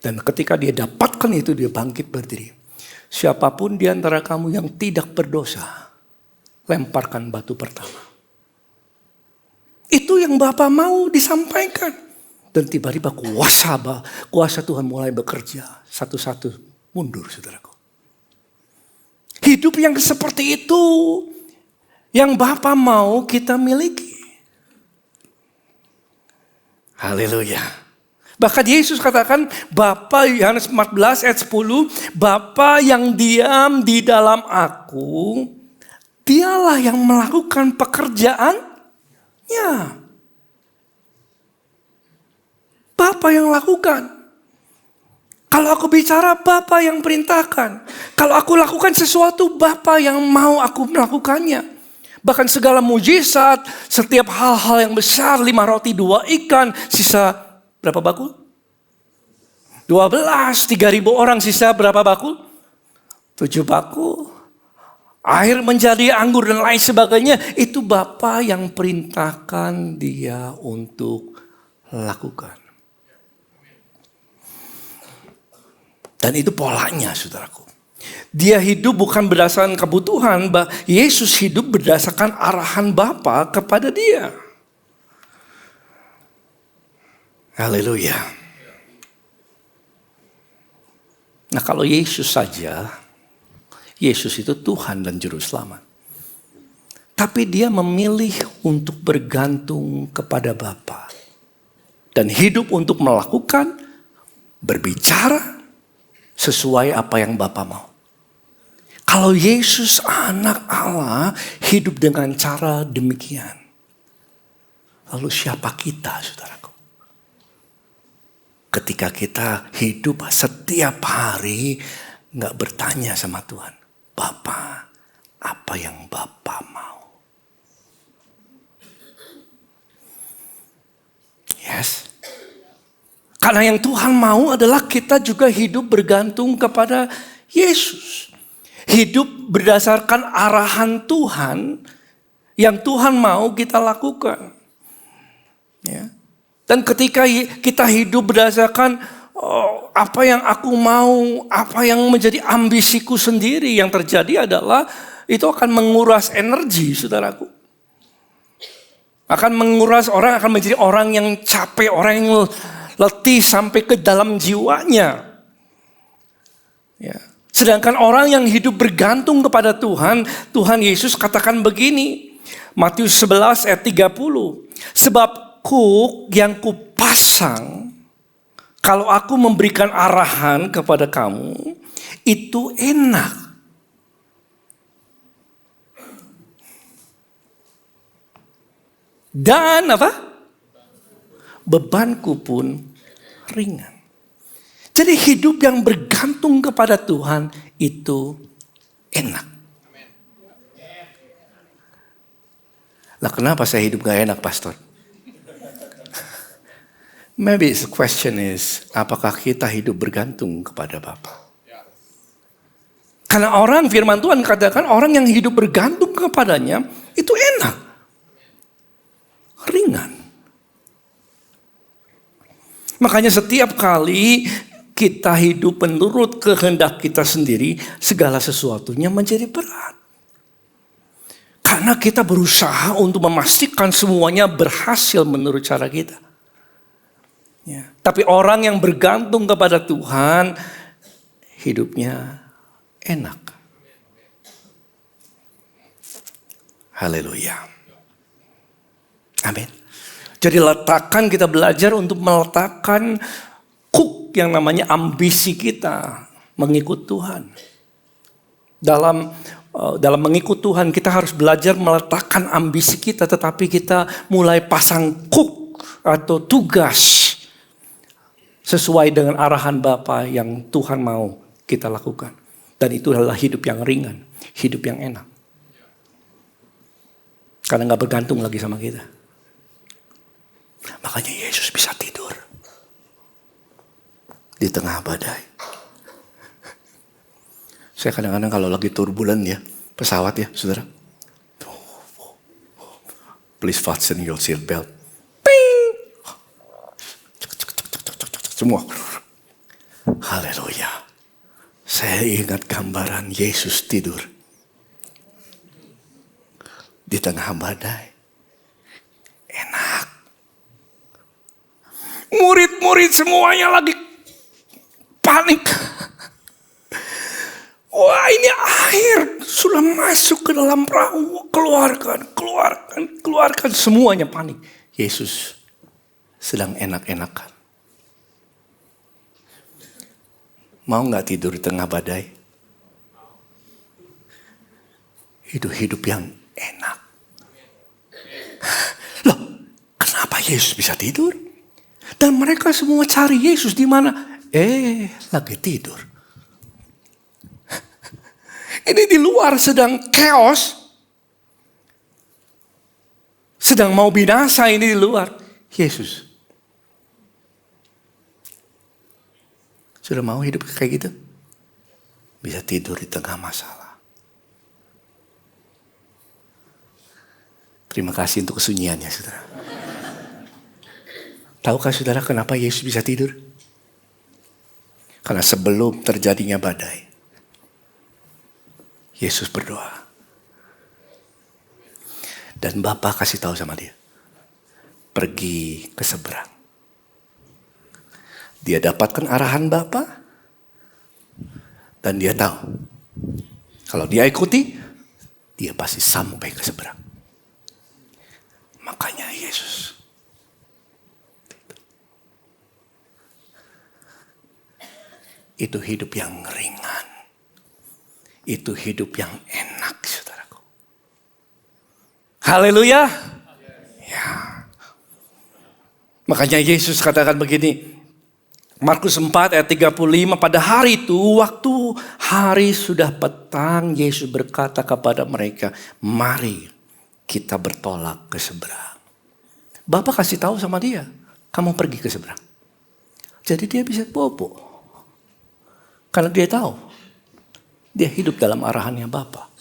Dan ketika dia dapatkan itu, dia bangkit berdiri. Siapapun di antara kamu yang tidak berdosa, lemparkan batu pertama. Itu yang Bapa mau disampaikan. Dan tiba-tiba kuasa Tuhan mulai bekerja. Satu-satu mundur, saudaraku. Hidup yang seperti itu, yang Bapa mau kita miliki. Haleluya. Bahkan Yesus katakan, Bapa, Yohanes 14 ayat 10, Bapa yang diam di dalam aku, dialah yang melakukan pekerjaannya. Bapa yang lakukan. Kalau aku bicara, Bapa yang perintahkan. Kalau aku lakukan sesuatu, Bapa yang mau aku melakukannya. Bahkan segala mujizat, setiap hal-hal yang besar, 5 roti, 2 ikan, sisa berapa bakul? 12, 3.000 orang, sisa berapa bakul? 7 bakul. Air menjadi anggur dan lain sebagainya. Itu Bapa yang perintahkan dia untuk lakukan. Dan itu polanya, saudaraku. Dia hidup bukan berdasarkan kebutuhan. Yesus hidup berdasarkan arahan Bapa kepada dia. Haleluya. Nah, kalau Yesus saja, Yesus itu Tuhan dan Juru Selamat. Tapi dia memilih untuk bergantung kepada Bapa. Dan hidup untuk melakukan, berbicara, sesuai apa yang Bapa mau. Kalau Yesus anak Allah hidup dengan cara demikian. Lalu siapa kita, saudaraku? Ketika kita hidup setiap hari gak bertanya sama Tuhan. Bapa, apa yang Bapa mau? Yes. Karena yang Tuhan mau adalah kita juga hidup bergantung kepada Yesus. Hidup berdasarkan arahan Tuhan yang Tuhan mau kita lakukan. Ya. Dan ketika kita hidup berdasarkan apa yang aku mau, apa yang menjadi ambisiku sendiri, yang terjadi adalah itu akan menguras energi, saudaraku. Akan menguras orang, akan menjadi orang yang capek, orang yang letih sampai ke dalam jiwanya. Ya. Sedangkan orang yang hidup bergantung kepada Tuhan, Tuhan Yesus katakan begini, Matius 11 ayat 30. Sebab kuk yang kupasang, kalau aku memberikan arahan kepada kamu, itu enak. Dan apa? Bebanku pun ringan. Jadi hidup yang bergantung kepada Tuhan itu enak. Lah kenapa saya hidup gak enak, Pastor? Maybe the question is, apakah kita hidup bergantung kepada Bapa? Karena orang, firman Tuhan katakan orang yang hidup bergantung kepadanya itu enak. Ringan. Makanya setiap kali kita hidup menurut kehendak kita sendiri, segala sesuatunya menjadi berat. Karena kita berusaha untuk memastikan semuanya berhasil menurut cara kita. Ya. Tapi orang yang bergantung kepada Tuhan, hidupnya enak. Haleluya. Amin. Jadi kita belajar untuk meletakkan kuk yang namanya ambisi kita mengikut Tuhan. Dalam mengikut Tuhan kita harus belajar meletakkan ambisi kita, tetapi kita mulai pasang kuk atau tugas sesuai dengan arahan Bapa yang Tuhan mau kita lakukan. Dan itu adalah hidup yang ringan, hidup yang enak. Karena gak bergantung lagi sama kita. Makanya Yesus bisa tidur di tengah badai. Saya kadang-kadang kalau lagi turbulen ya, pesawat ya saudara. Please fasten your seat belt. Ping! Semua. Haleluya. Saya ingat gambaran Yesus tidur di tengah badai. Enak. Murid-murid semuanya lagi panik. Wah, ini air sudah masuk ke dalam perahu. Keluarkan. Semuanya panik. Yesus sedang enak-enakan. Mau gak tidur di tengah badai? Hidup yang enak. Loh, kenapa Yesus bisa tidur? Dan mereka semua cari Yesus di mana? Lagi tidur. Ini di luar sedang chaos. Sedang mau binasa ini di luar. Yesus. Sudah mau hidup kayak gitu? Bisa tidur di tengah masalah. Terima kasih untuk kesunyiannya, saudara. Tahukah saudara kenapa Yesus bisa tidur? Karena sebelum terjadinya badai, Yesus berdoa. Dan Bapa kasih tahu sama dia. Pergi ke seberang. Dia dapatkan arahan Bapa. Dan dia tahu. Kalau dia ikuti, dia pasti sampai ke seberang. Makanya Yesus. Itu hidup yang ringan. Itu hidup yang enak, saudaraku. Haleluya. Ya. Makanya Yesus katakan begini. Markus 4 ayat 35. Pada hari itu, waktu hari sudah petang, Yesus berkata kepada mereka, mari kita bertolak ke seberang. Bapak kasih tahu sama dia, kamu pergi ke seberang. Jadi dia bisa bobo. Karena dia tahu, dia hidup dalam arahannya Bapa.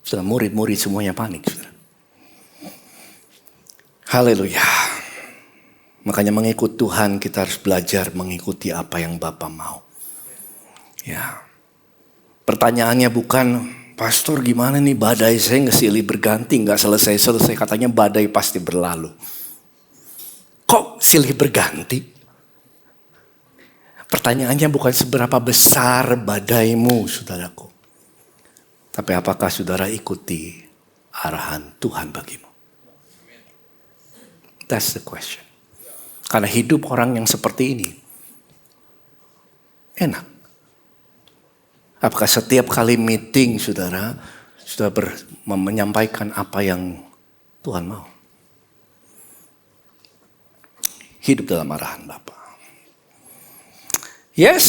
Setelah murid-murid semuanya panik. Haleluya. Makanya mengikut Tuhan kita harus belajar mengikuti apa yang Bapa mau. Ya. Pertanyaannya bukan, pastor gimana nih badai saya silih berganti, gak selesai-selesai. Katanya badai pasti berlalu. Kok silih berganti? Pertanyaannya bukan seberapa besar badaimu, saudaraku. Tapi apakah saudara ikuti arahan Tuhan bagimu? That's the question. Karena hidup orang yang seperti ini enak. Apakah setiap kali meeting saudara sudah menyampaikan apa yang Tuhan mau? Hidup dalam arahan Bapa. Yes.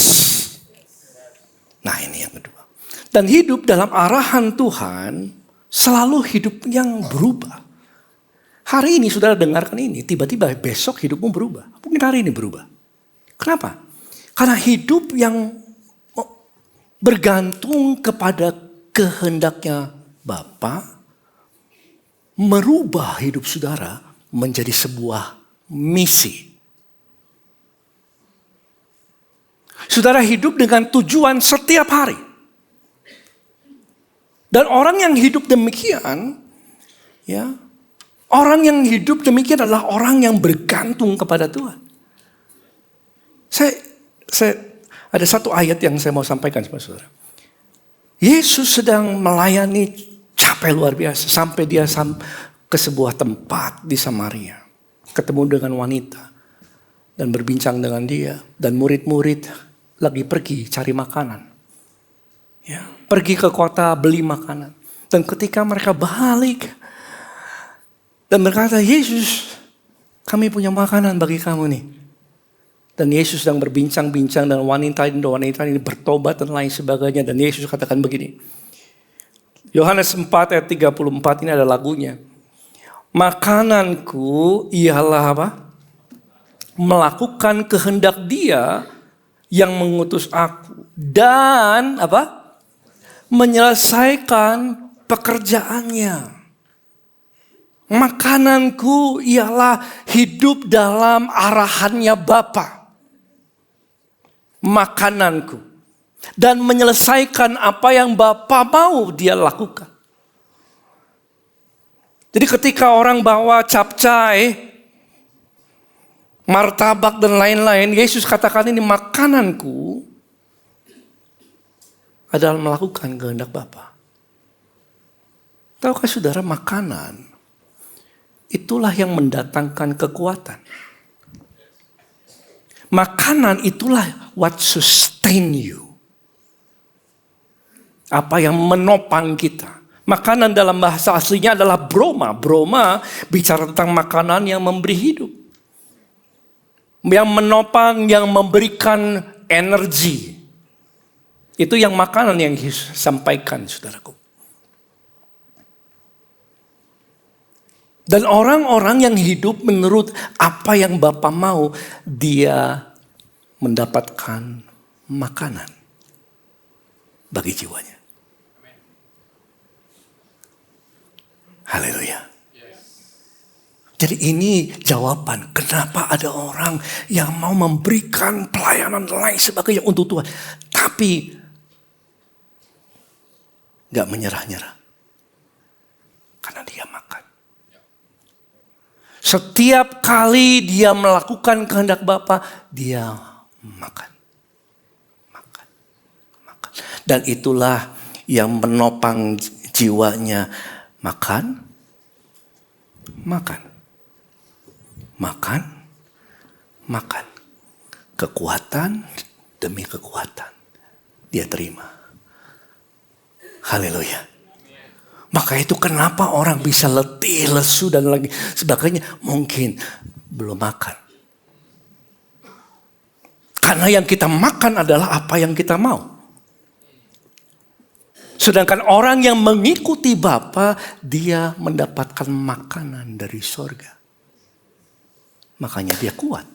Nah ini yang kedua. Dan hidup dalam arahan Tuhan selalu hidup yang berubah. Hari ini saudara dengarkan ini, tiba-tiba besok hidupmu berubah. Mungkin hari ini berubah. Kenapa? Karena hidup yang bergantung kepada kehendaknya Bapa merubah hidup saudara menjadi sebuah misi. Saudara hidup dengan tujuan setiap hari. Dan orang yang hidup demikian, ya, orang yang hidup demikian adalah orang yang bergantung kepada Tuhan. Saya ada satu ayat yang saya mau sampaikan sama saudara. Yesus sedang melayani capek luar biasa sampai dia ke sebuah tempat di Samaria, ketemu dengan wanita dan berbincang dengan dia, dan murid-murid lagi pergi cari makanan. Ya, pergi ke kota beli makanan. Dan ketika mereka balik dan berkata, Yesus, kami punya makanan bagi kamu nih. Dan Yesus sedang berbincang-bincang dengan wanita ini bertobat dan lain sebagainya. Dan Yesus katakan begini. Yohanes 4 ayat 34 ini ada lagunya. Makananku ialah apa? Melakukan kehendak Dia yang mengutus aku. Dan apa? Menyelesaikan pekerjaannya. Makananku ialah hidup dalam arahannya Bapa. Makananku. Dan menyelesaikan apa yang Bapa mau dia lakukan. Jadi ketika orang bawa capcay, martabak dan lain-lain, Yesus katakan ini makananku adalah melakukan kehendak Bapa. Tahukah saudara, makanan itulah yang mendatangkan kekuatan. Makanan itulah what sustain you. Apa yang menopang kita. Makanan dalam bahasa aslinya adalah broma. Broma bicara tentang makanan yang memberi hidup. Yang menopang, yang memberikan energi. Itu yang makanan yang Yesus sampaikan, saudaraku. Dan orang-orang yang hidup menurut apa yang Bapa mau, dia mendapatkan makanan bagi jiwanya. Haleluya. Jadi ini jawaban kenapa ada orang yang mau memberikan pelayanan lain sebagainya untuk Tuhan. Tapi gak menyerah-nyerah. Karena dia makan. Setiap kali dia melakukan kehendak Bapa, dia makan. Makan. Makan. Dan itulah yang menopang jiwanya. Makan. Makan. Makan. Makan. Kekuatan demi kekuatan. Dia terima. Haleluya. Maka itu kenapa orang bisa letih, lesu dan lagi sebagainya. Mungkin belum makan. Karena yang kita makan adalah apa yang kita mau. Sedangkan orang yang mengikuti Bapa, dia mendapatkan makanan dari sorga. makanya dia kuat.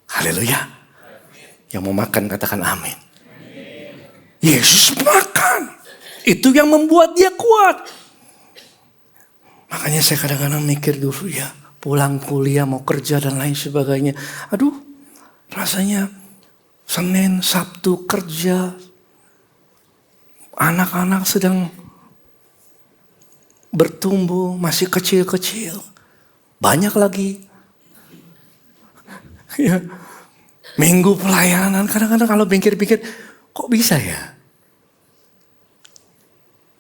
Haleluya. Yang mau makan katakan amin. Yesus makan. Itu yang membuat dia kuat. Makanya saya kadang-kadang mikir dulu ya. Pulang kuliah mau kerja dan lain sebagainya. Aduh rasanya Senin, Sabtu kerja. Anak-anak sedang bertumbuh, masih kecil-kecil. Banyak lagi. Ya. Minggu pelayanan, kadang-kadang kalau pikir-pikir, kok bisa ya?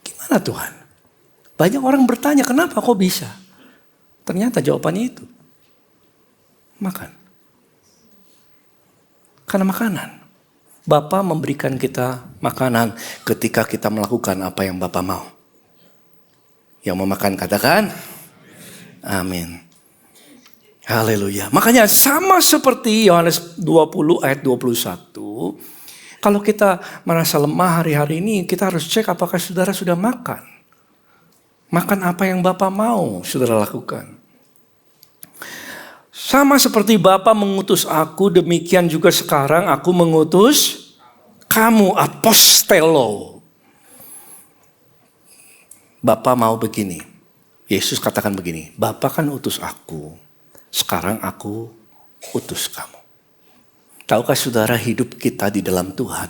Gimana Tuhan? Banyak orang bertanya, kenapa kok bisa? Ternyata jawabannya itu. Makan. Karena makanan. Bapa memberikan kita makanan ketika kita melakukan apa yang Bapa mau. Yang mau makan katakan, amin. Haleluya. Makanya sama seperti Yohanes 20 ayat 21. Kalau kita merasa lemah hari-hari ini, kita harus cek apakah saudara sudah makan. Makan apa yang Bapa mau saudara lakukan. Sama seperti Bapa mengutus aku, demikian juga sekarang aku mengutus kamu, apostelo. Bapa mau begini. Yesus katakan begini, Bapa kan utus aku. Sekarang aku utus kamu. Tahukah saudara hidup kita di dalam Tuhan,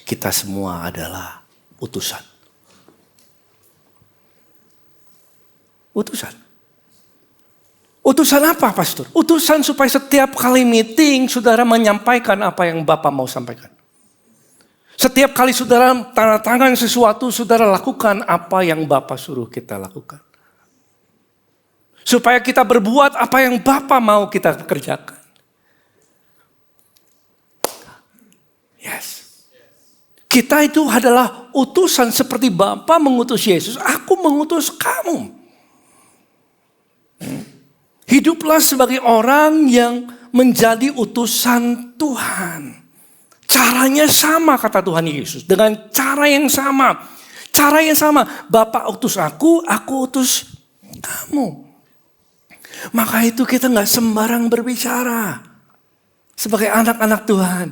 kita semua adalah utusan. Utusan. Utusan apa pastor? Utusan supaya setiap kali meeting saudara menyampaikan apa yang Bapak mau sampaikan. Setiap kali saudara tanda tangan sesuatu, saudara lakukan apa yang Bapak suruh kita lakukan. Supaya kita berbuat apa yang Bapa mau kita kerjakan. Yes. Kita itu adalah utusan seperti Bapa mengutus Yesus. Aku mengutus kamu. Hiduplah sebagai orang yang menjadi utusan Tuhan. Caranya sama kata Tuhan Yesus. Dengan cara yang sama. Cara yang sama. Bapa utus aku utus kamu. Maka itu kita gak sembarang berbicara. Sebagai anak-anak Tuhan.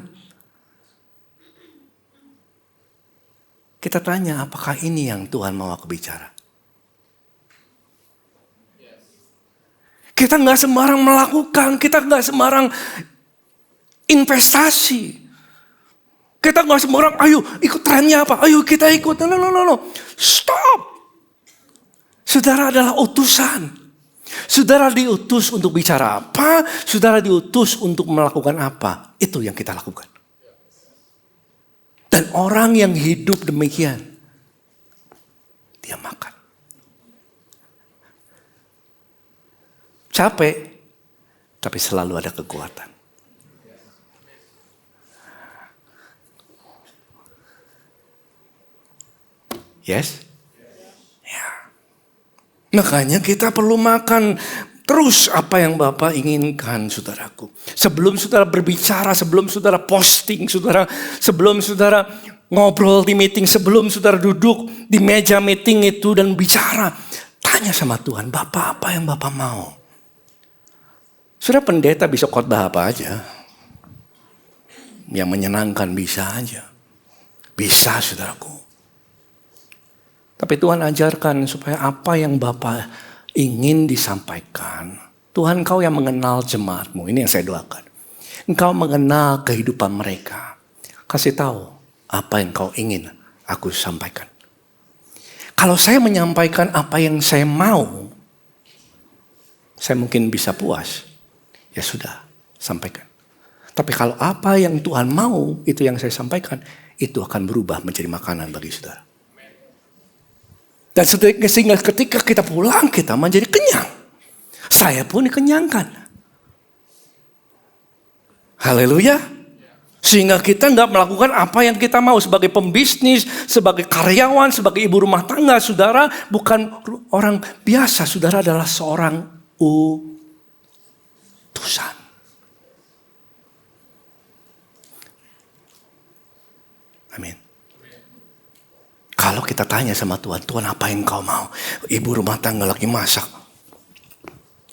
Kita tanya apakah ini yang Tuhan mau aku bicara. Kita gak sembarang melakukan. Kita gak sembarang investasi. Kita gak sembarang ayo ikut trennya apa. Ayo kita ikut. No. Stop. Saudara adalah utusan. Saudara diutus untuk bicara apa, saudara diutus untuk melakukan apa. Itu yang kita lakukan. Dan orang yang hidup demikian, dia makan. Capek, tapi selalu ada kekuatan. Yes? Makanya kita perlu makan terus apa yang Bapak inginkan saudaraku. Sebelum saudara berbicara, sebelum saudara posting, sebelum saudara ngobrol di meeting, sebelum saudara duduk di meja meeting itu dan bicara. Tanya sama Tuhan, Bapak apa yang Bapak mau? Saudara pendeta bisa khotbah apa aja. Yang menyenangkan bisa aja. Bisa saudaraku. Tapi Tuhan ajarkan supaya apa yang Bapa ingin disampaikan. Tuhan Engkau yang mengenal jemaatmu. Ini yang saya doakan. Engkau mengenal kehidupan mereka. Kasih tahu apa yang Engkau ingin aku sampaikan. Kalau saya menyampaikan apa yang saya mau, saya mungkin bisa puas. Ya sudah, sampaikan. Tapi kalau apa yang Tuhan mau, itu yang saya sampaikan, itu akan berubah menjadi makanan bagi saudara. Dan sehingga ketika kita pulang, kita menjadi kenyang. Saya pun dikenyangkan. Haleluya. Sehingga kita nggak melakukan apa yang kita mau. Sebagai pembisnis, sebagai karyawan, sebagai ibu rumah tangga. Saudara bukan orang biasa. Saudara adalah seorang utusan. Amin. Kalau kita tanya sama Tuhan, Tuhan apa yang kau mau? Ibu rumah tangga lagi masak.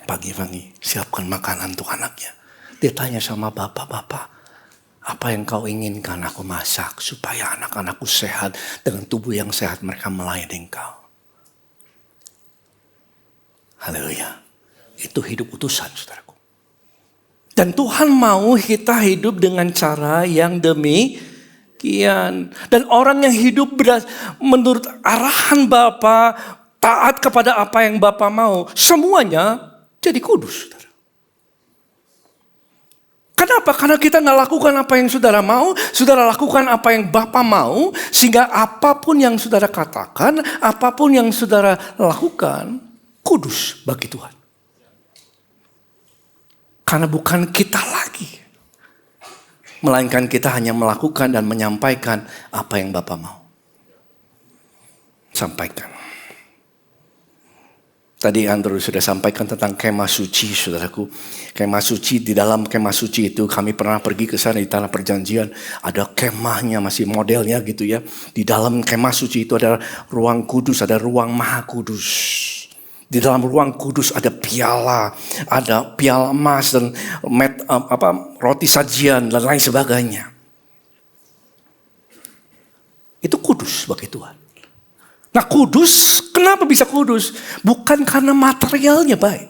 Pagi-pagi siapkan makanan untuk anaknya. Dia tanya sama bapak, apa yang kau inginkan aku masak supaya anak-anakku sehat, dengan tubuh yang sehat mereka melayani engkau. Haleluya. Itu hidup utusan, saudaraku. Dan Tuhan mau kita hidup dengan cara yang demikian. Dan orang yang hidup menurut arahan Bapa, taat kepada apa yang Bapa mau, semuanya jadi kudus. Saudara. Kenapa? Karena kita gak lakukan apa yang saudara mau, saudara lakukan apa yang Bapa mau, sehingga apapun yang saudara katakan, apapun yang saudara lakukan, kudus bagi Tuhan. Karena bukan kita lagi, melainkan kita hanya melakukan dan menyampaikan apa yang Bapa mau. Sampaikan. Tadi Andrew sudah sampaikan tentang kemah suci, saudaraku. Kemah suci, di dalam kemah suci itu kami pernah pergi ke sana di Tanah Perjanjian. Ada kemahnya, masih modelnya gitu ya. Di dalam kemah suci itu ada ruang kudus, ada ruang maha kudus. Di dalam ruang kudus ada piala emas dan roti sajian dan lain sebagainya. Itu kudus bagi Tuhan. Nah kudus, kenapa bisa kudus? Bukan karena materialnya baik.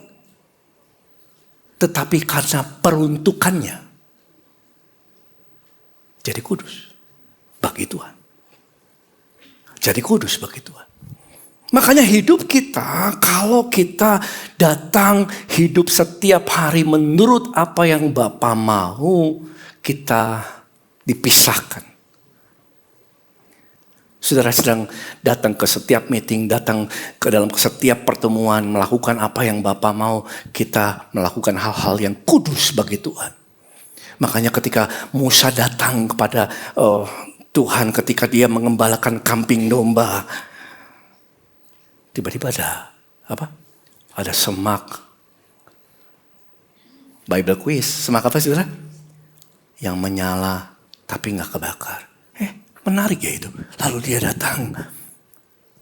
Tetapi karena peruntukannya. Jadi kudus bagi Tuhan. Jadi kudus bagi Tuhan. Makanya hidup kita, kalau kita datang hidup setiap hari menurut apa yang Bapa mau, kita dipisahkan. Saudara sedang datang ke setiap meeting, datang ke dalam setiap pertemuan, melakukan apa yang Bapa mau, kita melakukan hal-hal yang kudus bagi Tuhan. Makanya ketika Musa datang kepada Tuhan, ketika dia mengembalakan kambing domba, tiba-tiba ada semak. Bible quiz, semak apa saudara? Yang menyala tapi gak kebakar. Menarik ya itu. Lalu dia datang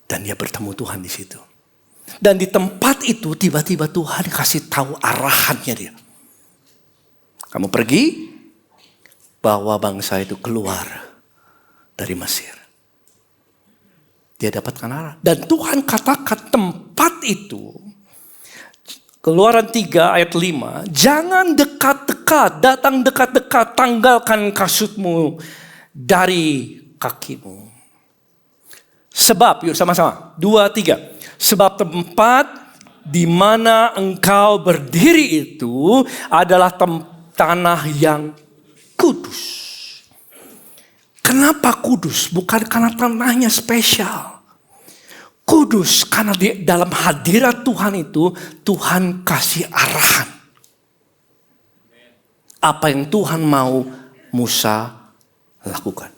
dan dia bertemu Tuhan di situ. Dan di tempat itu tiba-tiba Tuhan kasih tahu arahannya dia. Kamu pergi, bawa bangsa itu keluar dari Mesir. Dia dapatkan arah. Dan Tuhan katakan tempat itu, Keluaran 3 ayat 5, jangan dekat-dekat, datang dekat-dekat, tanggalkan kasutmu dari kakimu. Sebab, yuk sama-sama, 2, 3. Sebab tempat di mana engkau berdiri itu adalah tanah yang kudus. Kenapa kudus? Bukan karena tanahnya spesial. Kudus karena di dalam hadirat Tuhan itu, Tuhan kasih arahan. Apa yang Tuhan mau Musa lakukan.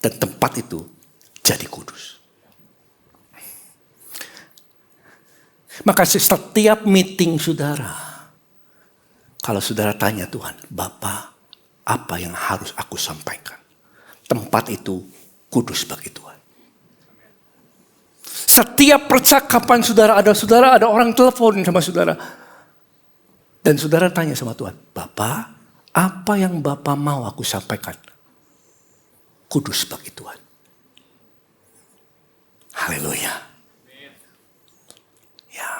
Dan tempat itu jadi kudus. Maka setiap meeting saudara, kalau saudara tanya Tuhan, Bapa, apa yang harus aku sampaikan? Tempat itu kudus bagi Tuhan. Setiap percakapan saudara, ada orang telepon sama saudara. Dan saudara tanya sama Tuhan, Bapa, apa yang Bapa mau aku sampaikan? Kudus bagi Tuhan. Haleluya. Ya.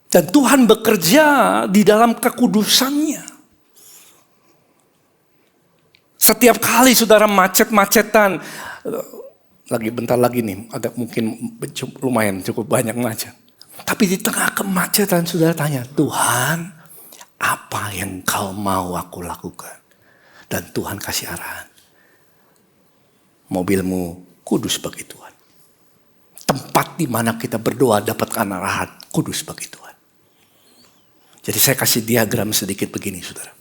Dan Tuhan bekerja di dalam kekudusannya. Setiap kali saudara macet-macetan, lagi bentar lagi nih, agak mungkin lumayan cukup banyak macet. Tapi di tengah kemacetan saudara tanya, Tuhan, apa yang kau mau aku lakukan? Dan Tuhan kasih arahan. Mobilmu kudus bagi Tuhan. Tempat di mana kita berdoa dapatkan arahan kudus bagi Tuhan. Jadi saya kasih diagram sedikit begini saudara.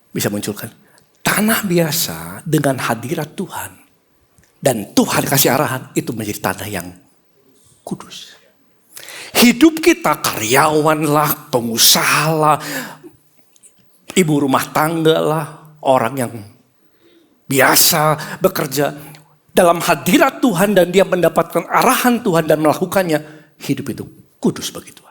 Bisa munculkan. Tanah biasa dengan hadirat Tuhan. Dan Tuhan kasih arahan itu menjadi tanah yang kudus. Hidup kita karyawan lah, pengusaha lah, ibu rumah tangga lah, orang yang biasa bekerja. Dalam hadirat Tuhan dan dia mendapatkan arahan Tuhan dan melakukannya, hidup itu kudus bagi Tuhan.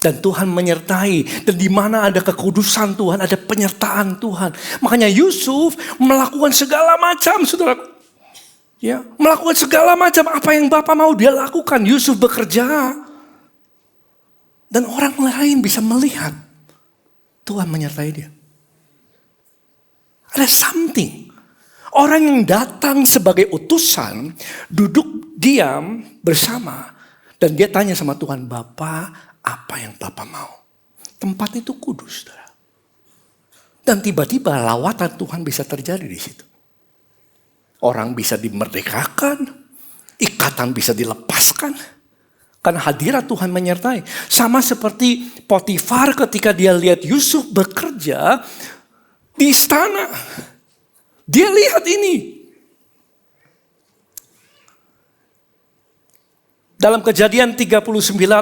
Dan Tuhan menyertai. Dan di mana ada kekudusan Tuhan, ada penyertaan Tuhan. Makanya Yusuf melakukan segala macam, saudara. Ya, melakukan segala macam apa yang Bapa mau dia lakukan. Yusuf bekerja. Dan orang lain bisa melihat Tuhan menyertai dia. Ada something. Orang yang datang sebagai utusan, duduk diam bersama. Dan dia tanya sama Tuhan, Bapa, apa yang Bapa mau? Tempat itu kudus, saudara. Dan tiba-tiba lawatan Tuhan bisa terjadi di situ. Orang bisa dimerdekakan, ikatan bisa dilepaskan. Karena hadirat Tuhan menyertai. Sama seperti Potifar ketika dia lihat Yusuf bekerja di istana. Dia lihat ini. Dalam Kejadian 39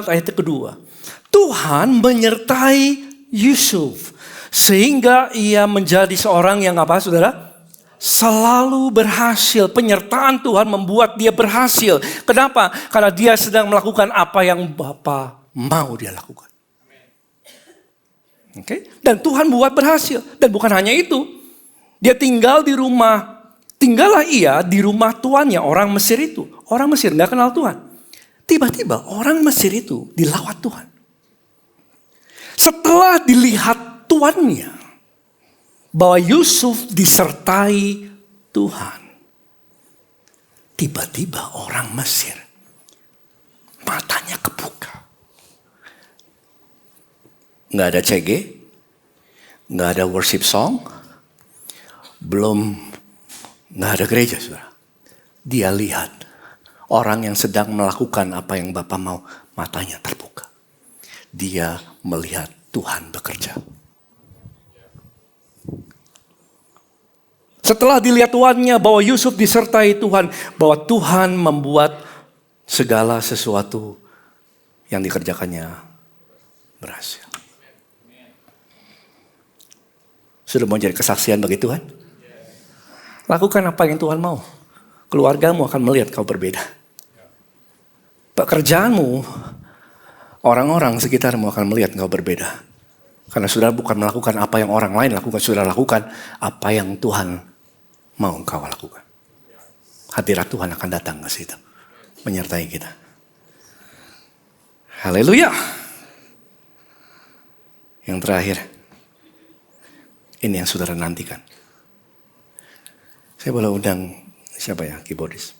ayat kedua. Tuhan menyertai Yusuf. Sehingga ia menjadi seorang yang apa, saudara? Selalu berhasil. Penyertaan Tuhan membuat dia berhasil. Kenapa? Karena dia sedang melakukan apa yang Bapa mau dia lakukan. Oke? Dan Tuhan buat berhasil. Dan bukan hanya itu. Dia tinggal di rumah. Tinggallah ia di rumah tuannya, orang Mesir itu. Orang Mesir gak kenal Tuhan. Tiba-tiba orang Mesir itu dilawat Tuhan. Setelah dilihat tuannya, bahwa Yusuf disertai Tuhan. Tiba-tiba orang Mesir matanya kebuka. Nggak ada CG, nggak ada worship song, nggak ada gereja, saudara. Dia lihat orang yang sedang melakukan apa yang Bapa mau, matanya terbuka. Dia melihat Tuhan bekerja. Setelah dilihat tuannya bahwa Yusuf disertai Tuhan, bahwa Tuhan membuat segala sesuatu yang dikerjakannya berhasil. Sudah mau jadi kesaksian bagi Tuhan? Lakukan apa yang Tuhan mau. Keluargamu akan melihat kau berbeda. Pekerjaanmu, orang-orang sekitarmu akan melihat kau berbeda. Karena saudara bukan melakukan apa yang orang lain lakukan, saudara lakukan apa yang Tuhan mau kau lakukan. Hadirat Tuhan akan datang ke situ, menyertai kita. Haleluya. Yang terakhir, ini yang saudara nantikan. Saya boleh undang siapa ya, keyboardis?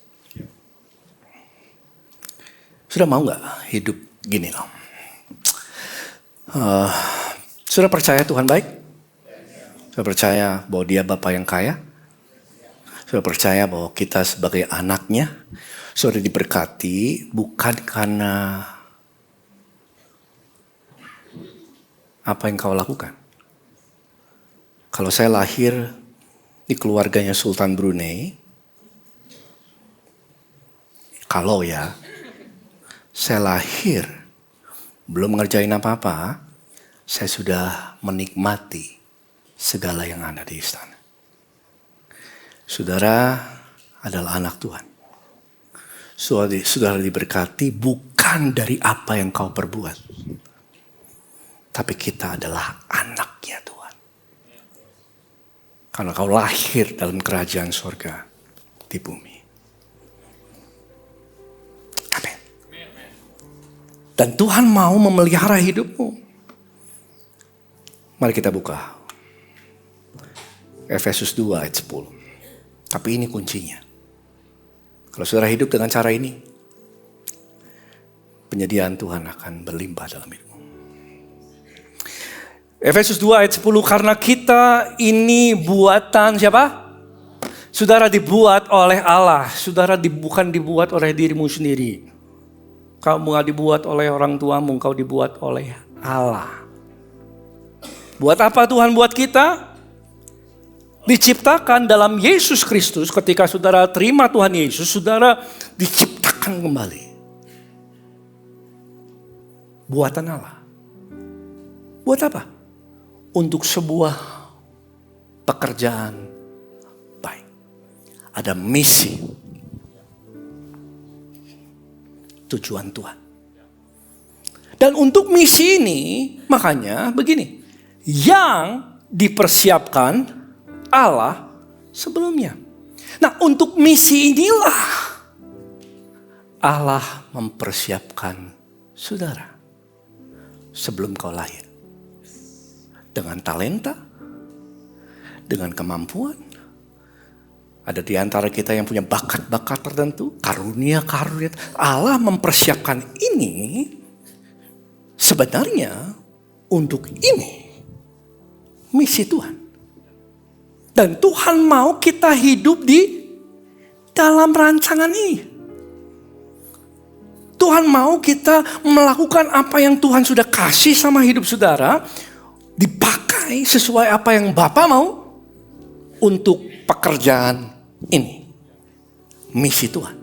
Sudah mau gak hidup gini loh? Sudah percaya Tuhan baik? Sudah percaya bahwa dia Bapa yang kaya? Sudah percaya bahwa kita sebagai anaknya sudah diberkati bukan karena apa yang kau lakukan. Kalau saya lahir di keluarganya Sultan Brunei, kalau ya, saya lahir belum ngerjain apa-apa, saya sudah menikmati segala yang ada di istana. Saudara adalah anak Tuhan. Saudara diberkati bukan dari apa yang kau perbuat, tapi kita adalah anaknya Tuhan. Karena kau lahir dalam kerajaan surga di bumi. Amin. Dan Tuhan mau memelihara hidupmu. Mari kita buka Efesus 2 ayat 10. Tapi ini kuncinya. Kalau saudara hidup dengan cara ini, penyediaan Tuhan akan berlimpah dalam hidupmu. Efesus 2 ayat 10, karena kita ini buatan siapa? Saudara dibuat oleh Allah. Saudara bukan dibuat oleh dirimu sendiri. Kamu gak dibuat oleh orang tuamu, kau dibuat oleh Allah. Buat apa Tuhan buat kita? Diciptakan dalam Yesus Kristus. Ketika saudara terima Tuhan Yesus, saudara diciptakan kembali. Buatan Allah. Buat apa? Untuk sebuah pekerjaan baik. Ada misi. Tujuan Tuhan. Dan untuk misi ini, makanya begini. Yang dipersiapkan Allah sebelumnya. Nah, untuk misi inilah Allah mempersiapkan saudara sebelum kau lahir. Dengan talenta, dengan kemampuan. Ada di antara kita yang punya bakat-bakat tertentu, karunia-karunia. Allah mempersiapkan ini sebenarnya untuk ini misi Tuhan. Dan Tuhan mau kita hidup di dalam rancangan ini. Tuhan mau kita melakukan apa yang Tuhan sudah kasih sama hidup saudara, dipakai sesuai apa yang Bapa mau untuk pekerjaan ini. Misi Tuhan.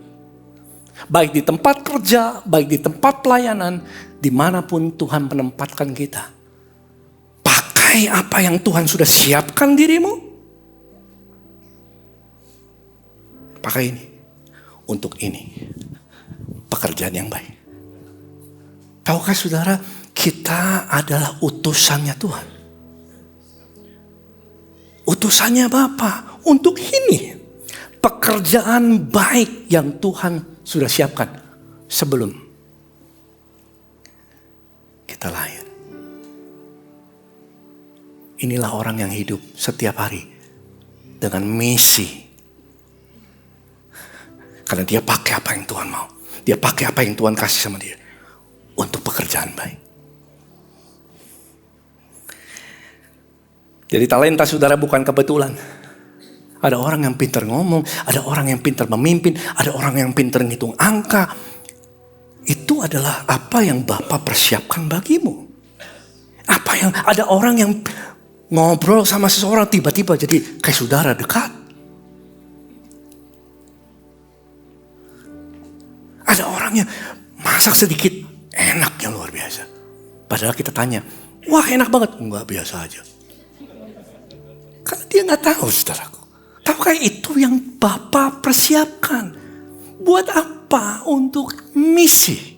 Baik di tempat kerja, baik di tempat pelayanan, dimanapun Tuhan menempatkan kita. Pakai apa yang Tuhan sudah siapkan dirimu. Pakai ini. Untuk ini. Pekerjaan yang baik. Tahukah saudara, kita adalah utusannya Tuhan. Utusannya Bapa untuk ini. Pekerjaan baik yang Tuhan sudah siapkan sebelum kita lahir. Inilah orang yang hidup setiap hari dengan misi. Karena dia pakai apa yang Tuhan mau. Dia pakai apa yang Tuhan kasih sama dia. Untuk pekerjaan baik. Jadi talenta saudara bukan kebetulan. Ada orang yang pintar ngomong, ada orang yang pintar memimpin, ada orang yang pintar ngitung angka. Itu adalah apa yang Bapa persiapkan bagimu. Ada orang yang ngobrol sama seseorang tiba-tiba jadi kayak saudara dekat. Ada orang yang masak sedikit enaknya luar biasa. Padahal kita tanya, wah enak banget. Enggak, biasa aja. Karena dia gak tahu saudaraku. Tahukah itu yang Bapa persiapkan? Buat apa? Untuk misi.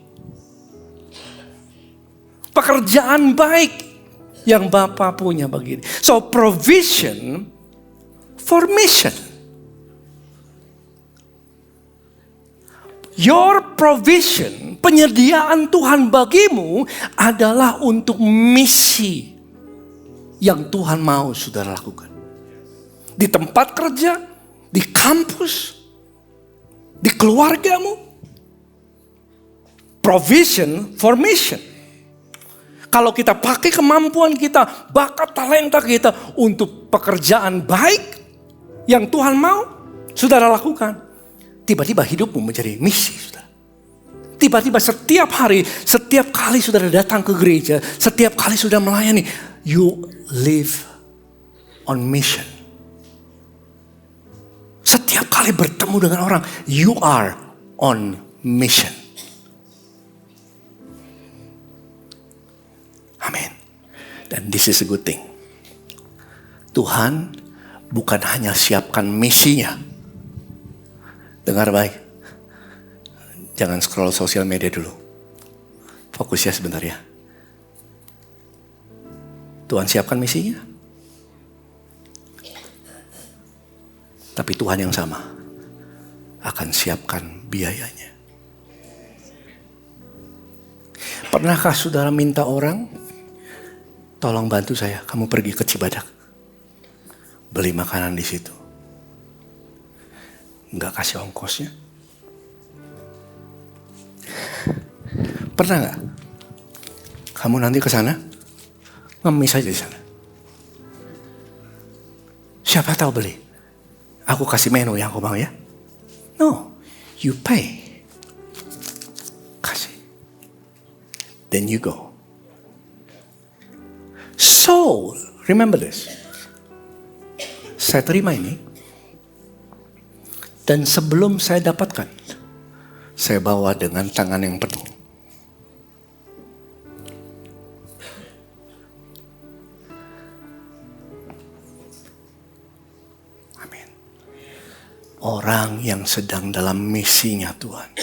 Pekerjaan baik yang Bapa punya bagi ini. So provision for mission. Your provision, penyediaan Tuhan bagimu adalah untuk misi yang Tuhan mau saudara lakukan. Di tempat kerja, di kampus, di keluargamu. Provision for mission. Kalau kita pakai kemampuan kita, bakat talenta kita untuk pekerjaan baik yang Tuhan mau saudara lakukan. Tiba-tiba hidupmu menjadi misi saudara. Tiba-tiba setiap hari, setiap kali saudara datang ke gereja, setiap kali saudara melayani, you live on mission. Setiap kali bertemu dengan orang, you are on mission. Amin. Dan this is a good thing. Tuhan bukan hanya siapkan misinya. Dengar baik. Jangan scroll sosial media dulu. Fokus ya sebentar ya. Tuhan siapkan misinya. Tapi Tuhan yang sama akan siapkan biayanya. Pernahkah saudara minta orang, tolong bantu saya, kamu pergi ke Cibadak, beli makanan di situ. Enggak kasih ongkosnya? Pernah nggak? Kamu nanti ke sana, ngemis aja di sana. Siapa tahu beli? Aku kasih menu yang aku mau ya. No, you pay. Kasih. Then you go. So, remember this. Saya terima ini. Dan sebelum saya dapatkan, saya bawa dengan tangan yang penuh. Amin. Orang yang sedang dalam misinya Tuhan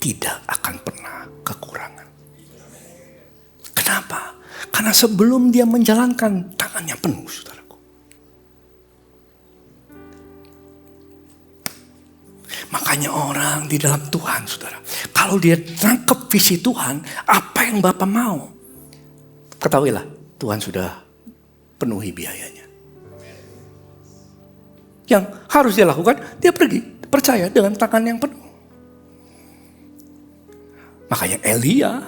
tidak akan pernah kekurangan. Kenapa? Karena sebelum dia menjalankan, tangannya penuh, saudaraku. Makanya orang di dalam Tuhan, saudara, kalau dia tangkap visi Tuhan, apa yang Bapa mau, ketahuilah Tuhan sudah penuhi biayanya. Yang harus dia lakukan, dia pergi, percaya dengan tangan yang penuh. Makanya Elia,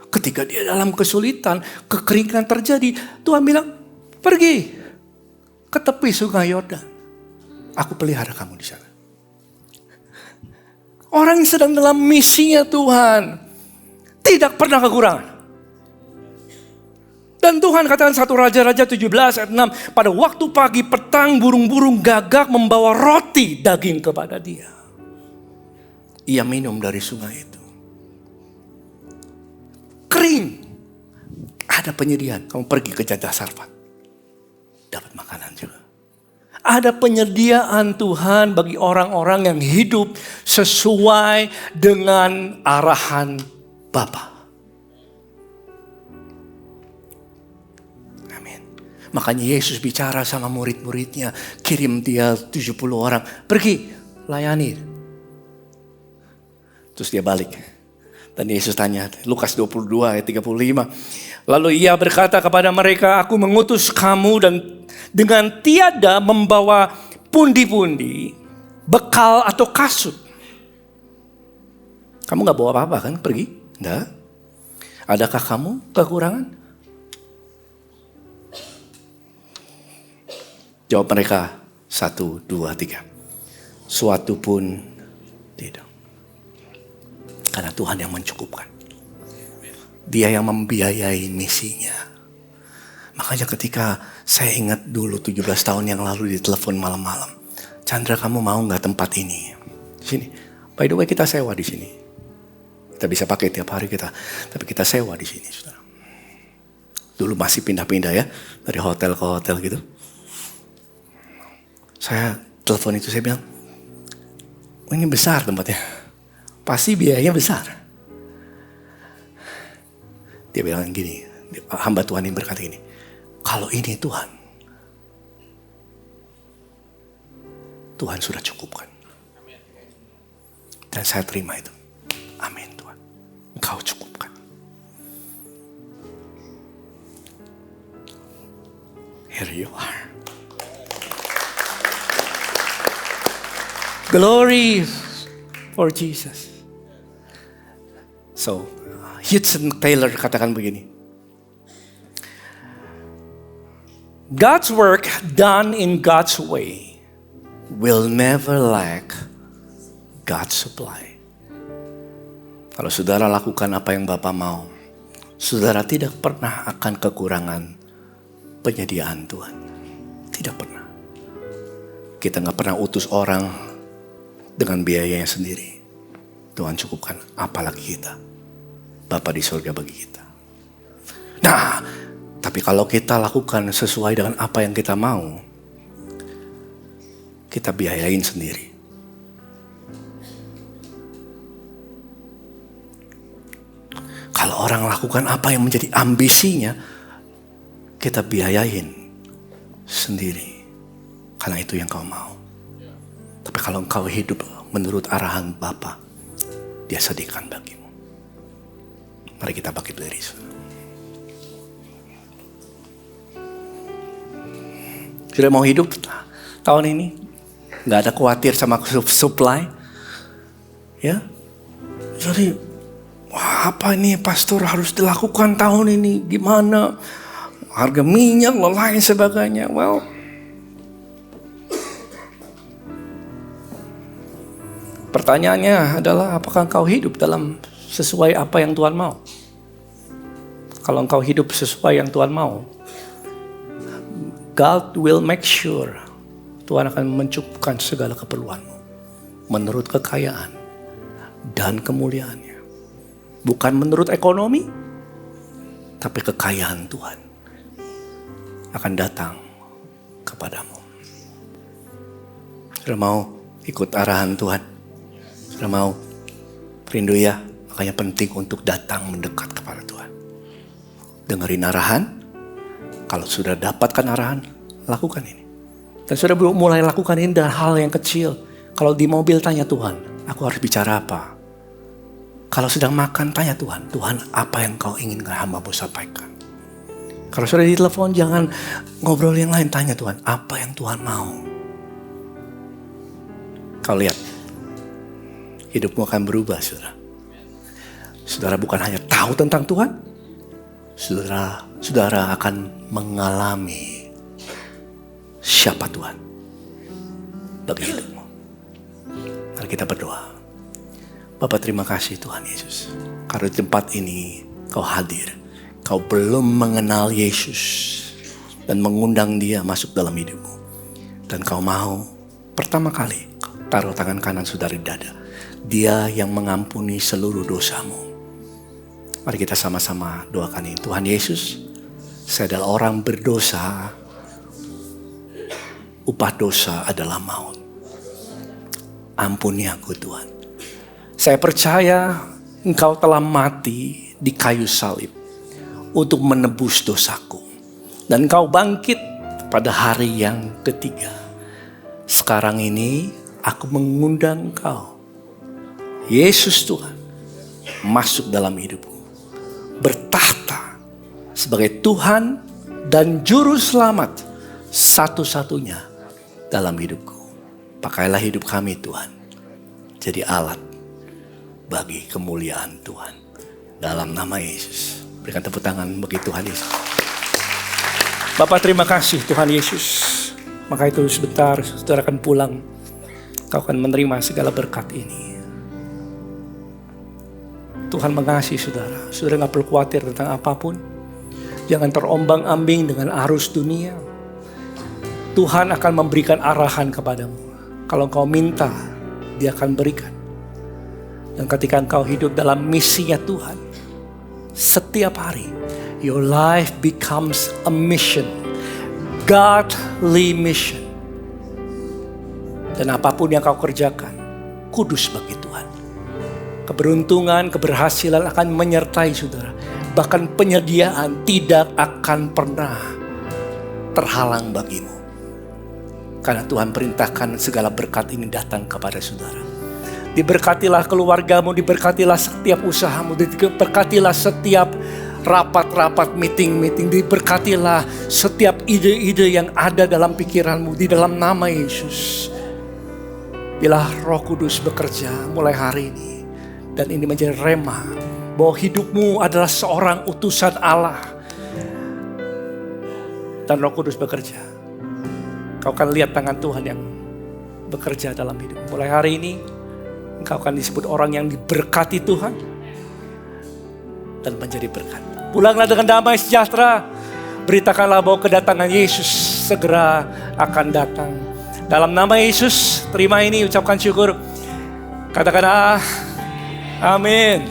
ketika dia dalam kesulitan, kekeringan terjadi, Tuhan bilang, pergi ke tepi sungai Yordan. Aku pelihara kamu di sana. Orang yang sedang dalam misinya Tuhan, tidak pernah kekurangan. Dan Tuhan katakan 1 Raja-Raja 17 ayat 6, pada waktu pagi petang burung-burung gagak membawa roti daging kepada dia. Ia minum dari sungai itu. Kering. Ada penyediaan. Kamu pergi ke Jadah Sarfat. Dapat makanan juga. Ada penyediaan Tuhan bagi orang-orang yang hidup sesuai dengan arahan Bapa. Amin. Makanya Yesus bicara sama murid-muridnya. Kirim dia 70 orang. Pergi, layani. Terus dia balik. Dan Yesus tanya, Lukas 22 ayat 35. Lalu ia berkata kepada mereka, aku mengutus kamu dan dengan tiada membawa pundi-pundi, bekal atau kasut. Kamu gak bawa apa-apa kan pergi? Enggak. Adakah kamu kekurangan? Jawab mereka, 1, 2, 3. Suatu pun tidak. Karena Tuhan yang mencukupkan. Dia yang membiayai misinya. Makanya ketika saya ingat dulu 17 tahun yang lalu di telepon malam-malam. Chandra, kamu mau gak tempat ini? Sini. By the way, kita sewa di sini. Kita bisa pakai tiap hari kita. Tapi kita sewa di sini, saudara. Dulu masih pindah-pindah ya. Dari hotel ke hotel gitu. Saya telepon itu, saya bilang, oh, ini besar tempatnya. Pasti biayanya besar. Dia bilang gini, hamba Tuhan ini berkata gini, kalau ini Tuhan, Tuhan sudah cukupkan. Dan saya terima itu. Amin Tuhan, Engkau cukupkan. Here you are. Glory for Jesus. So, Hudson Taylor katakan begini. God's work done in God's way will never lack God's supply. Kalau saudara lakukan apa yang Bapa mau, saudara tidak pernah akan kekurangan penyediaan Tuhan. Tidak pernah. Kita gak pernah utus orang dengan biayanya sendiri. Tuhan cukupkan, apalagi kita. Bapa di surga bagi kita. Nah, tapi kalau kita lakukan sesuai dengan apa yang kita mau, kita biayain sendiri. Kalau orang lakukan apa yang menjadi ambisinya, kita biayain sendiri. Karena itu yang kau mau. Tapi kalau engkau hidup menurut arahan Bapa, Dia sediakan bagimu. Mari kita bangkit berdiri. Sudah mau hidup tahun ini? Gak ada khawatir sama supply? Ya? Jadi, wah, apa ini pastor harus dilakukan tahun ini? Gimana? Harga minyak, lain sebagainya. Well, pertanyaannya adalah apakah engkau hidup dalam sesuai apa yang Tuhan mau? Kalau engkau hidup sesuai yang Tuhan mau, God will make sure Tuhan akan mencukupkan segala keperluanmu menurut kekayaan dan kemuliaannya. Bukan menurut ekonomi, tapi kekayaan Tuhan akan datang kepadamu. Sudah mau ikut arahan Tuhan? Sudah mau? Rindu ya? Makanya penting untuk datang mendekat kepada Tuhan. dengerin arahan. Kalau sudah dapatkan arahan, lakukan ini. Dan sudah mulai lakukan ini dengan hal yang kecil. Kalau di mobil tanya Tuhan, aku harus bicara apa? Kalau sedang makan tanya Tuhan, Tuhan apa yang kau inginkan hamba-Mu sampaikan? Kalau sudah di telepon jangan ngobrol yang lain, tanya Tuhan, apa yang Tuhan mau? Kau lihat, hidupmu akan berubah, saudara. Saudara bukan hanya tahu tentang Tuhan, saudara akan mengalami siapa Tuhan bagi hidupmu. Mari kita berdoa. Bapa, terima kasih Tuhan Yesus. Karena di tempat ini kau hadir. Kau belum mengenal Yesus dan mengundang dia masuk dalam hidupmu. Dan kau mau pertama kali taruh tangan kanan saudara di dada. Dia yang mengampuni seluruh dosamu. Mari kita sama-sama doakan ini. Tuhan Yesus, saya adalah orang berdosa. Upah dosa adalah maut. Ampuni aku Tuhan. Saya percaya Engkau telah mati di kayu salib untuk menebus dosaku. Dan Engkau bangkit pada hari yang ketiga. Sekarang ini aku mengundang Engkau, Yesus Tuhan, masuk dalam hidupku. Bertahta sebagai Tuhan dan Juru Selamat satu-satunya dalam hidupku. Pakailah hidup kami Tuhan, jadi alat bagi kemuliaan Tuhan. Dalam nama Yesus. Berikan tepuk tangan bagi Tuhan Yesus. Bapak terima kasih Tuhan Yesus. Maka itu sebentar saudara akan pulang. Kau akan menerima segala berkat ini. Tuhan mengasihi saudara. Saudara gak perlu khawatir tentang apapun. Jangan terombang ambing dengan arus dunia. Tuhan akan memberikan arahan kepadamu. Kalau kau minta, dia akan berikan. Dan ketika engkau hidup dalam misinya Tuhan, setiap hari, your life becomes a mission. Godly mission. Dan apapun yang kau kerjakan, kudus bagi Tuhan. Keberuntungan, keberhasilan akan menyertai saudara. Bahkan penyediaan tidak akan pernah terhalang bagimu. Karena Tuhan perintahkan segala berkat ini datang kepada saudara. Diberkatilah keluargamu, diberkatilah setiap usahamu, diberkatilah setiap rapat-rapat, meeting-meeting, diberkatilah setiap ide-ide yang ada dalam pikiranmu di dalam nama Yesus. Bila Roh Kudus bekerja mulai hari ini, dan ini menjadi rema bahwa hidupmu adalah seorang utusan Allah, dan Roh Kudus bekerja, kau akan lihat tangan Tuhan yang bekerja dalam hidupmu. Mulai hari ini engkau akan disebut orang yang diberkati Tuhan dan menjadi berkat. Pulanglah dengan damai sejahtera. Beritakanlah bahwa kedatangan Yesus segera akan datang. Dalam nama Yesus, terima ini, ucapkan syukur. Katakan amin.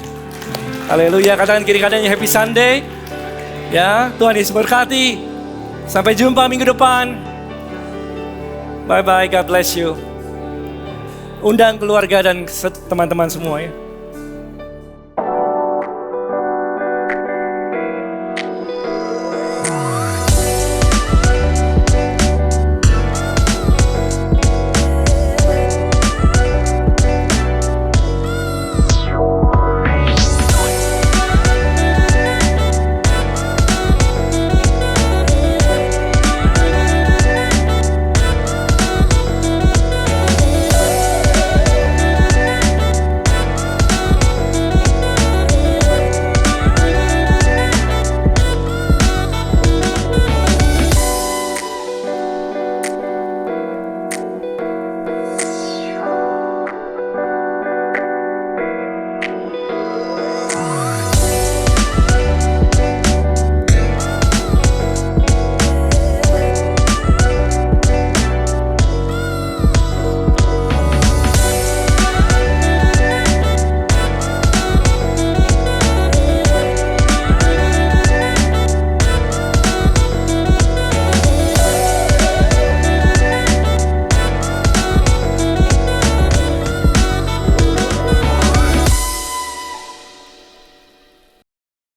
Haleluya. Katakan kiri kanannya happy Sunday. Ya, Tuhan Yesus berkati. Sampai jumpa minggu depan. Bye bye, God bless you. Undang keluarga dan teman-teman semua ya.